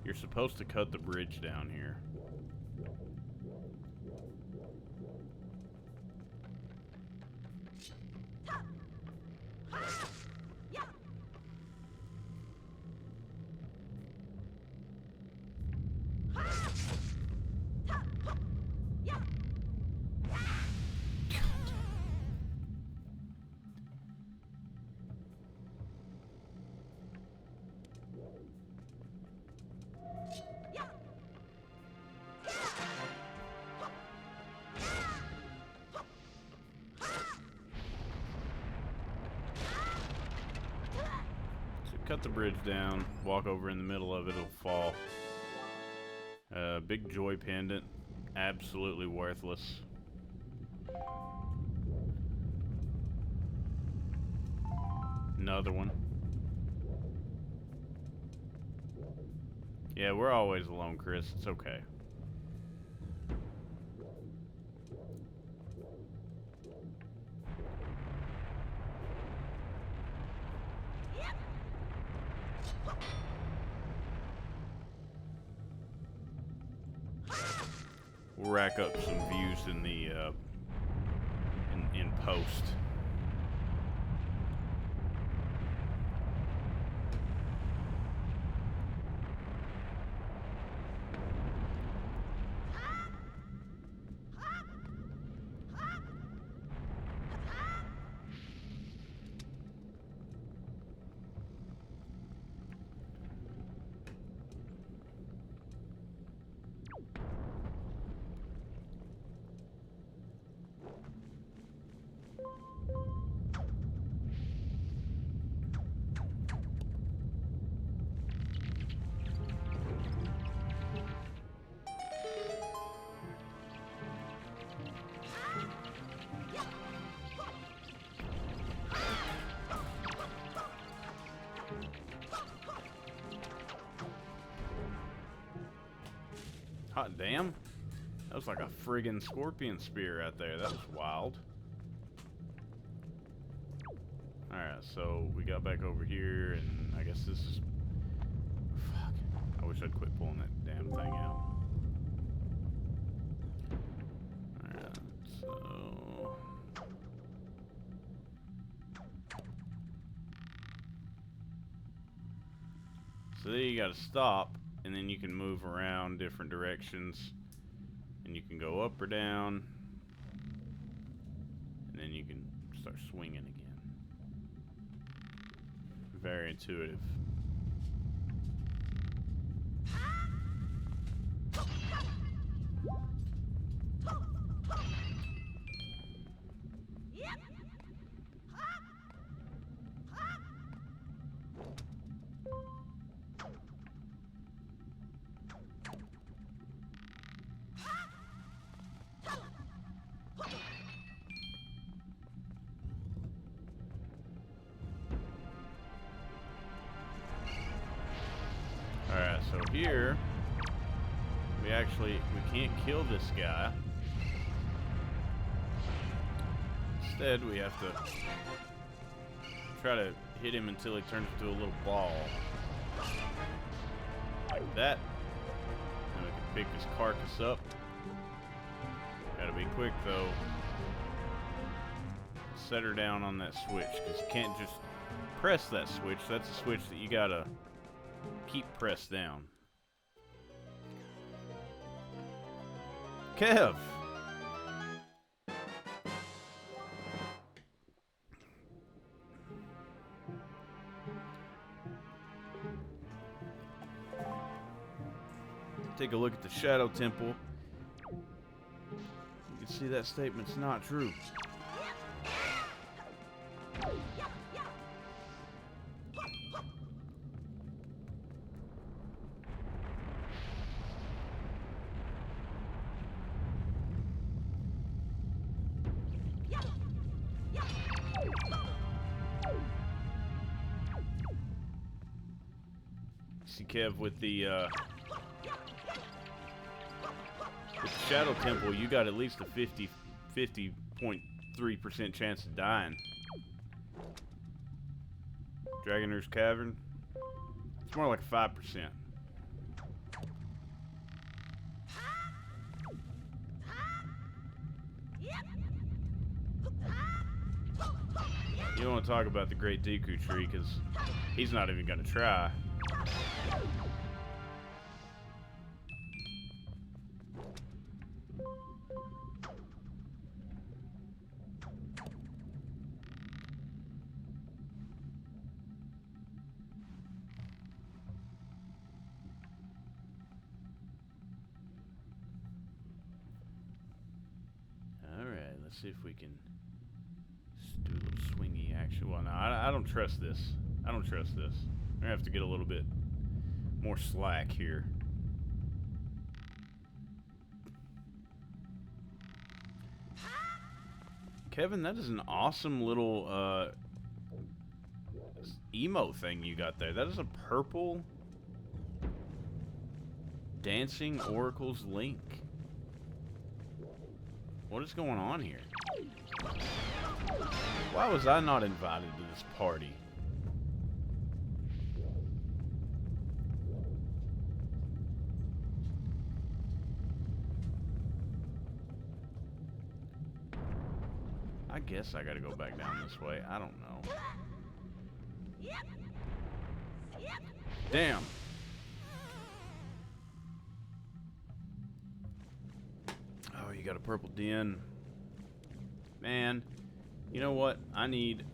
you're supposed to cut the bridge down here. Cut the bridge down, walk over in the middle of it, it'll fall. Big joy pendant, absolutely worthless. Another one. Yeah, we're always alone, Chris. It's okay. We'll rack up some views in the in post. Hot damn. That was like a friggin' scorpion spear out there. That was wild. Alright, so we got back over here, and I guess this is... Fuck. I wish I'd quit pulling that damn thing out. Alright, so... So there you gotta stop, and then you can move around different directions, and you can go up or down, and then you can start swinging again. Very intuitive. Alright, so here we can't kill this guy. Instead, we have to try to hit him until he turns into a little ball. Like that. And we can pick his carcass up. Gotta be quick though. Set her down on that switch, because you can't just press that switch. That's a switch that you gotta keep pressed down. Kev! Take a look at the Shadow Temple. You can see that statement's not true. see, Kev, with the Shadow Temple, you got at least a 50.3% chance of dying. Dragon Roost Cavern, it's more like 5%. You don't want to talk about the Great Deku Tree, because he's not even going to try. Alright, let's see if we can do a little swingy action. Well, no, I don't trust this. I don't trust this. We're gonna have to get a little bit more slack here. Kevin, that is an awesome little emo thing you got there. That is a purple dancing Oracle's Link. What is going on here? Why was I not invited to this party? I guess I gotta go back down this way. I don't know. Damn. Oh, you got a purple den. Man, you know what? I need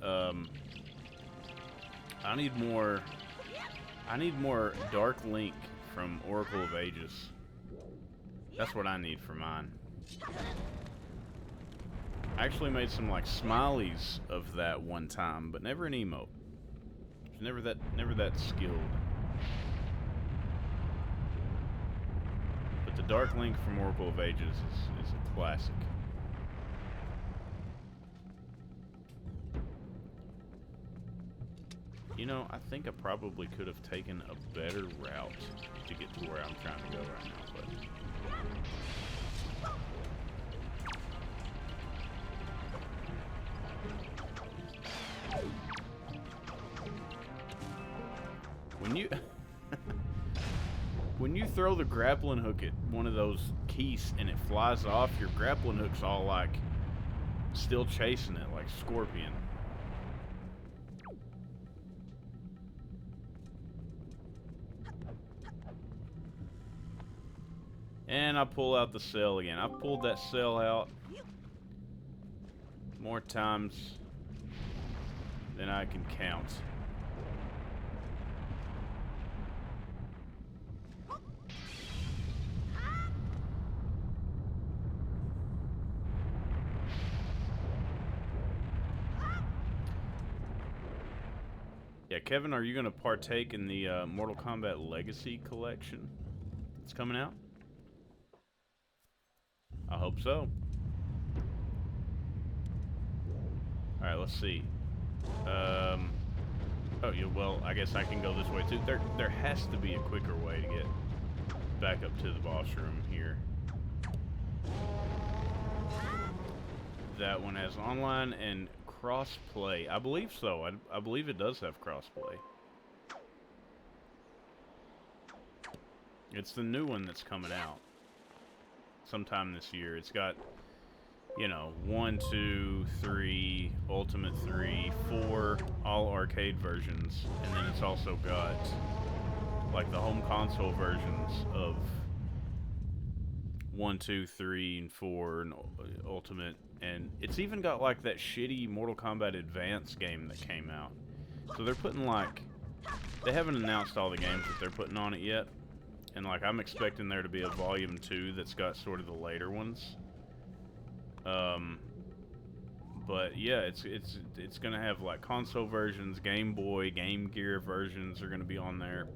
more Dark Link from Oracle of Ages. That's what I need for mine. I actually made some like smileys of that one time, but never an emote. Never that skilled. But the Dark Link from Oracle of Ages is a classic. You know, I think I probably could have taken a better route to get to where I'm trying to go right now, but when you throw the grappling hook at one of those keys and it flies off, your grappling hook's all like still chasing it like Scorpion. And I pull out the cell again. I've pulled that cell out more times than I can count. Yeah, Kevin, are you going to partake in the Mortal Kombat Legacy collection that's coming out? I hope so. Alright, let's see. Oh, yeah, well, I guess I can go this way too. There has to be a quicker way to get back up to the boss room here. That one has online and cross-play. I believe so. I believe it does have cross-play. It's the new one that's coming out sometime this year. It's got, you know, 1, 2, 3, Ultimate 3, 4, all arcade versions, and then it's also got like the home console versions of 1, 2, 3, and 4, and Ultimate, and it's even got like that shitty Mortal Kombat Advance game that came out. So they're putting like, they haven't announced all the games that they're putting on it yet. And like I'm expecting there to be a volume 2 that's got sort of the later ones. But yeah, it's gonna have like console versions, Game Boy, Game Gear versions are gonna be on there.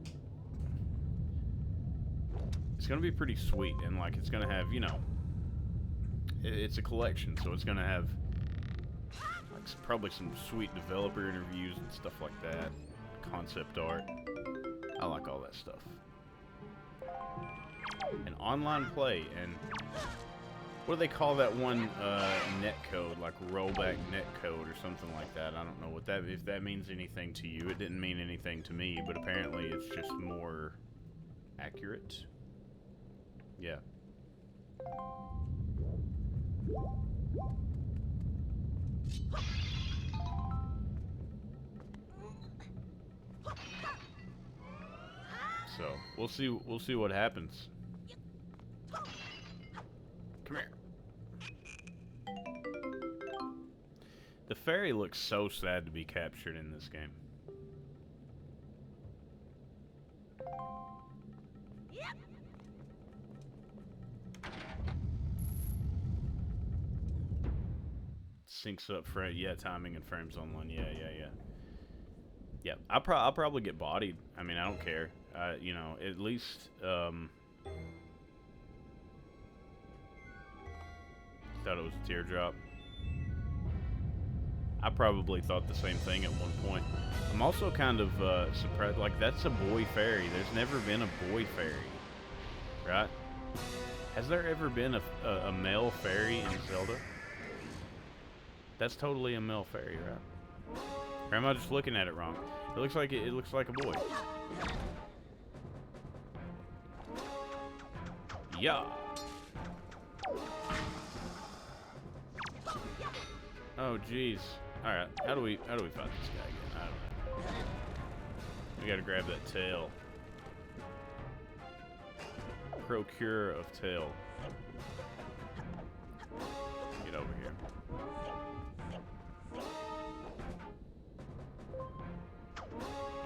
It's gonna be pretty sweet, and like it's gonna have, you know, it's a collection, so it's gonna have like probably some sweet developer interviews and stuff like that, concept art. I like all that stuff. And online play, and what do they call that one net code, like rollback net code or something like that? I don't know what that, if that means anything to you. It didn't mean anything to me, but apparently it's just more accurate. Yeah. So we'll see what happens. Come here. The fairy looks so sad to be captured in this game. Syncs up for, yeah, timing and frames online. Yeah. I'll probably get bodied. I mean, I don't care. You know, at least thought it was a teardrop. I probably thought the same thing at one point. I'm also kind of surprised. Like, that's a boy fairy. There's never been a boy fairy, right? Has there ever been a male fairy in Zelda? That's totally a male fairy, right? Or am I just looking at it wrong? It looks like it looks like a boy. Yeah. Oh jeez. All right. How do we fight this guy again? I don't know. We gotta grab that tail. Procure of tail. Get over here.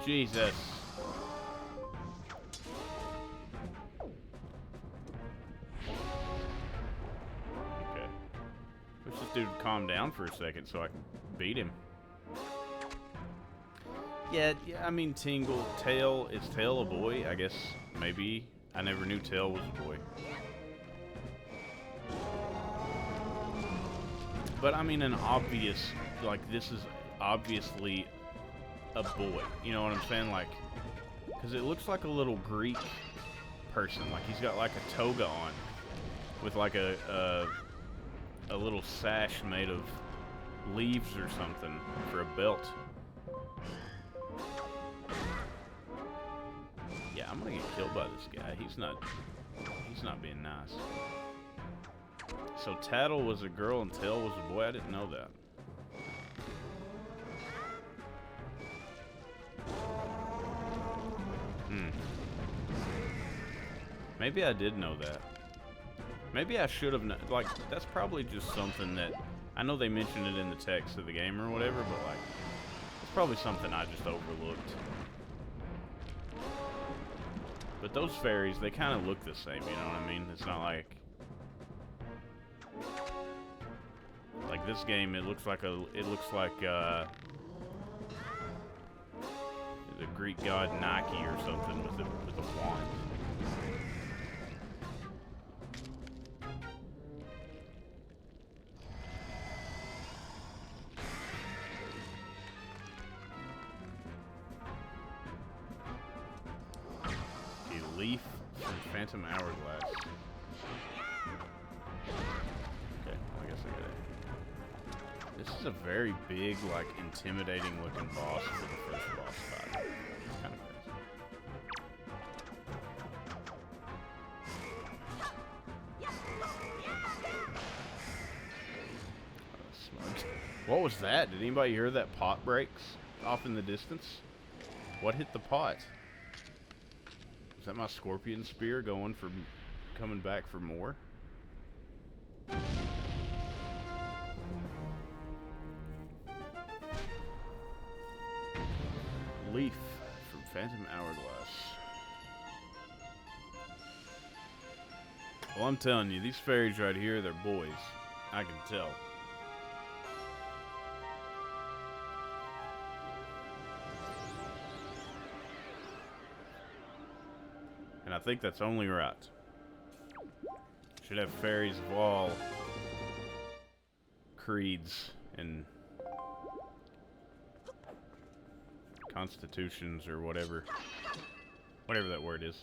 Jesus. Okay. Wish this dude would calm down for a second so I can beat him. Yeah, I mean, Tail, is Tail a boy? I guess, maybe. I never knew Tail was a boy. But I mean, an obvious, like, this is obviously a boy. You know what I'm saying? Like, because it looks like a little Greek person. Like, he's got like a toga on with like a little sash made of leaves or something for a belt. Yeah, I'm gonna get killed by this guy. He's not being nice. So Tattle was a girl and Tail was a boy? I didn't know that. Maybe I did know that. Maybe I should have known. Like, that's probably just something that... I know they mentioned it in the text of the game or whatever, but, like, it's probably something I just overlooked. But those fairies, they kind of look the same, you know what I mean? It's not like... Like, this game, it looks like the Greek god Nike or something with a wand. A leaf from Phantom Hourglass. Okay, I guess I get it. This is a very big, like, intimidating looking boss for the first boss fight. It's kind of crazy. Smudge. What was that? Did anybody hear that pot breaks off in the distance? What hit the pot? Is that my scorpion spear coming back for more? Leaf from Phantom Hourglass. Well, I'm telling you, these fairies right here, they're boys. I can tell. And I think that's only right. Should have fairies of all creeds and constitutions or whatever. Whatever that word is.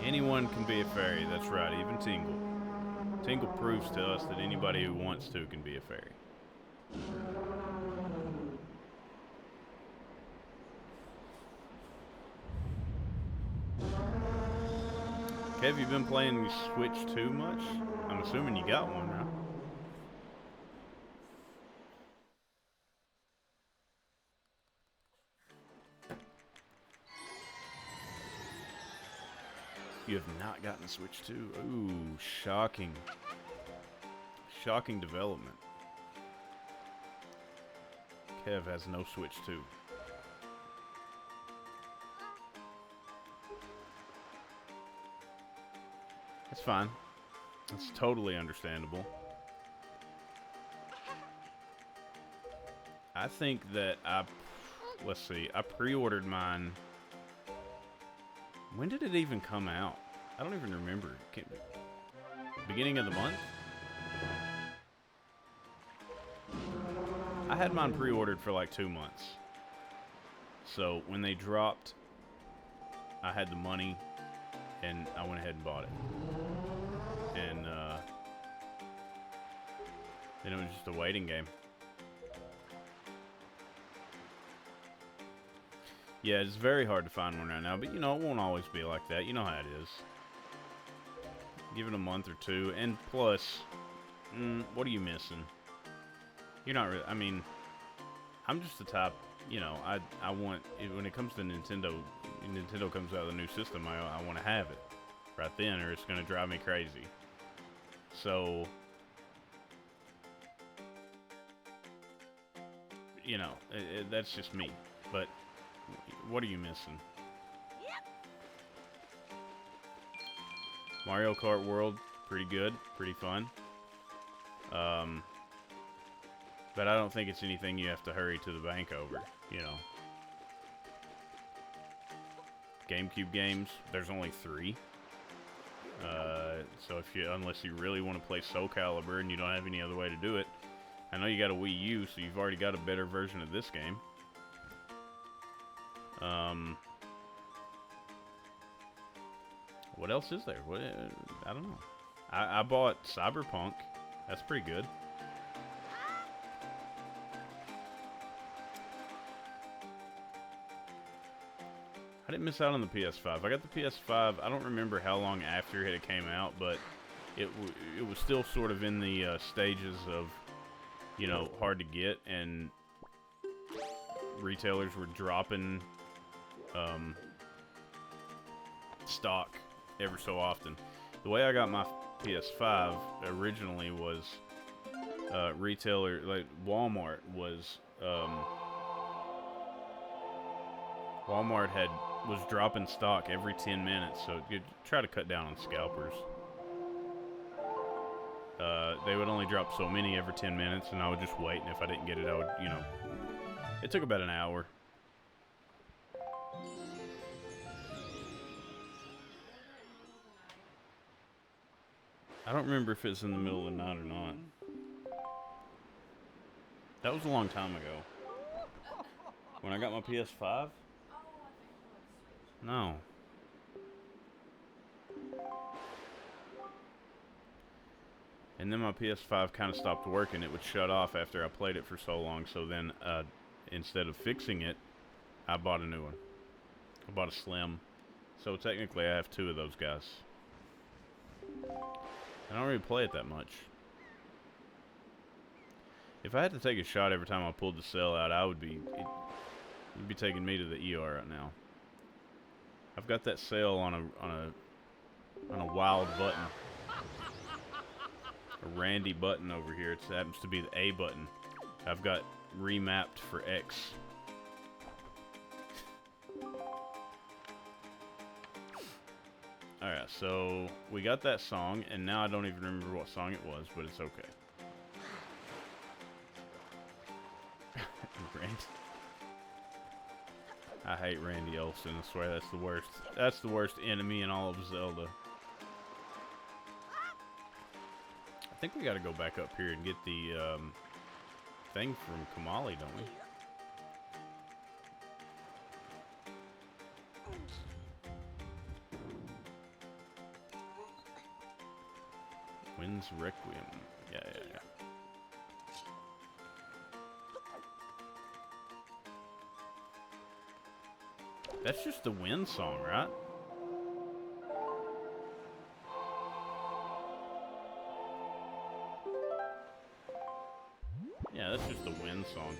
Anyone can be a fairy, that's right, even Tingle. Tingle proves to us that anybody who wants to can be a fairy. Okay, have you been playing Switch 2 much? I'm assuming you got one, right? You have not gotten a Switch 2? Ooh, shocking. Shocking development. Kev has no Switch 2. That's fine. That's totally understandable. I think that let's see, I pre-ordered mine. When did it even come out? I don't even remember. Beginning of the month? I had mine pre-ordered for like 2 months. So when they dropped, I had the money and I went ahead and bought it. And then it was just a waiting game. Yeah, it's very hard to find one right now, but you know, it won't always be like that. You know how it is. Give it a month or two, and plus, what are you missing? You're not really, I mean, I'm just the type, you know, I want, when it comes to Nintendo comes out with a new system, I want to have it right then, or it's going to drive me crazy. So, you know, that's just me, but what are you missing? Mario Kart World, pretty good, pretty fun. But I don't think it's anything you have to hurry to the bank over, you know. GameCube games, there's only 3. So unless you really want to play Soul Calibur and you don't have any other way to do it, I know you got a Wii U, so you've already got a better version of this game. What else is there? I don't know. I bought Cyberpunk. That's pretty good. I didn't miss out on the PS5. I got the PS5. I don't remember how long after it came out, but it was still sort of in the stages of, you know, hard to get, and retailers were dropping stock ever so often. The way I got my PS5 originally was retailer, like Walmart was was dropping stock every 10 minutes, so you try to cut down on scalpers. They would only drop so many every 10 minutes, and I would just wait, and if I didn't get it, I would, you know, it took about an hour. I don't remember if it's in the middle of the night or not. That was a long time ago. When I got my PS5? No. And then my PS5 kind of stopped working. It would shut off after I played it for so long. So then, instead of fixing it, I bought a new one. I bought a Slim. So technically I have 2 of those guys. I don't really play it that much. If I had to take a shot every time I pulled the cell out, it'd be taking me to the ER right now. I've got that cell on a wild button. A Randy button over here. It happens to be the A button. I've got remapped for X. Alright, so we got that song, and now I don't even remember what song it was, but it's okay. I hate Randy Olsen. I swear that's the worst. That's the worst enemy in all of Zelda. I think we gotta go back up here and get the thing from Kamali, don't we? Wind's Requiem. Yeah. That's just the wind song, right? Yeah, that's just the wind song.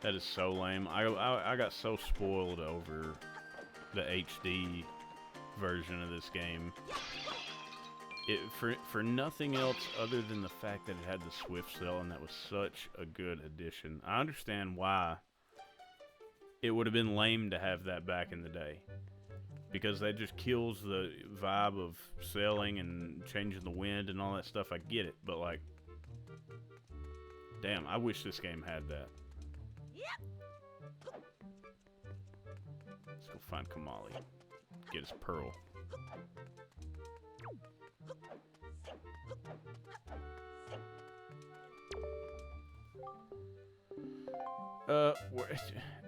That is so lame. I got so spoiled over the HD version of this game. For nothing else other than the fact that it had the Swift Cell, and that was such a good addition. I understand why it would have been lame to have that back in the day, because that just kills the vibe of sailing and changing the wind and all that stuff. I get it, but like, damn, I wish this game had that. Let's go find Kamali. Get his pearl.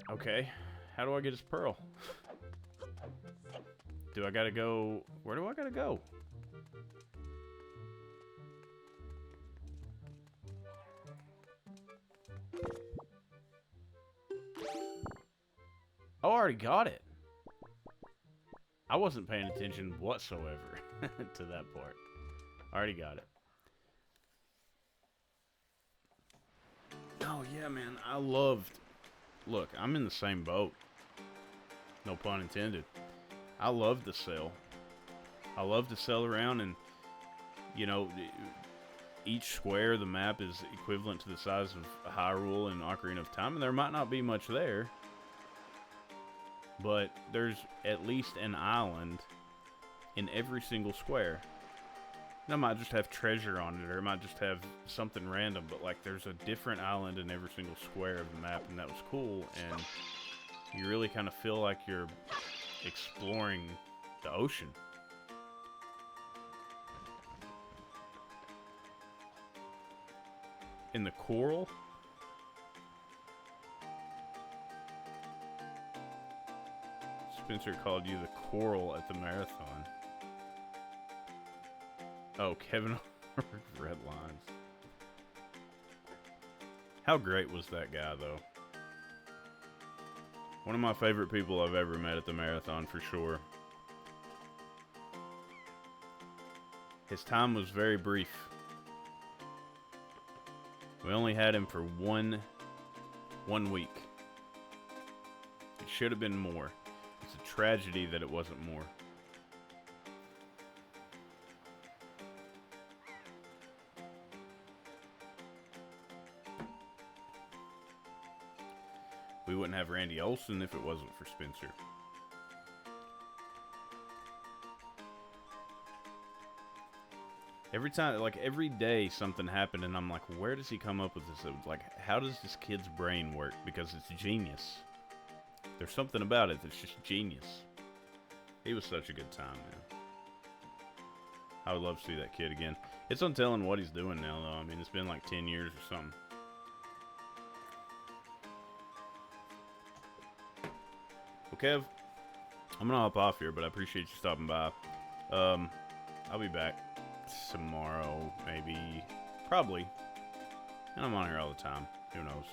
Okay. How do I get his pearl? Do I gotta go? Where do I gotta go? Oh, I already got it. I wasn't paying attention whatsoever to that part. I already got it. Oh, yeah, man. I loved... Look, I'm in the same boat. No pun intended. I love to sail. I love to sail around, and, you know, each square of the map is equivalent to the size of Hyrule and Ocarina of Time, and there might not be much there, but there's at least an island in every single square. And I might just have treasure on it, or it might just have something random, but like there's a different island in every single square of the map, and that was cool, and you really kind of feel like you're exploring the ocean. In the coral? Spencer called you the coral at the marathon. Oh, Kevin Red Lines. How great was that guy, though? One of my favorite people I've ever met at the marathon, for sure. His time was very brief. We only had him for one week. It should have been more. It's a tragedy that it wasn't more. We wouldn't have Randy Olsen if it wasn't for Spencer. Every time, like every day something happened and I'm like, where does he come up with this? Like, how does this kid's brain work? Because it's genius. There's something about it that's just genius. He was such a good time, man. I would love to see that kid again. It's untelling what he's doing now, though. I mean, it's been like 10 years or something. Well, Kev, I'm gonna hop off here, but I appreciate you stopping by. I'll be back tomorrow, maybe, probably. And I'm on here all the time. Who knows?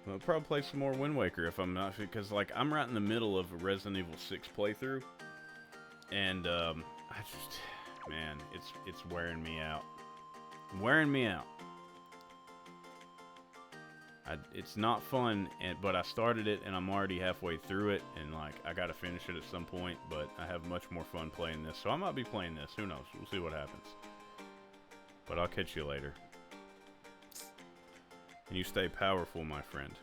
I'll probably play some more Wind Waker if I'm not, because like I'm right in the middle of a Resident Evil 6 playthrough, and I just, man, it's wearing me out. Wearing me out. It's not fun, but I started it and I'm already halfway through it, and like I gotta finish it at some point, but I have much more fun playing this, so I might be playing this. Who knows? We'll see what happens. But I'll catch you later. And you stay powerful, my friend.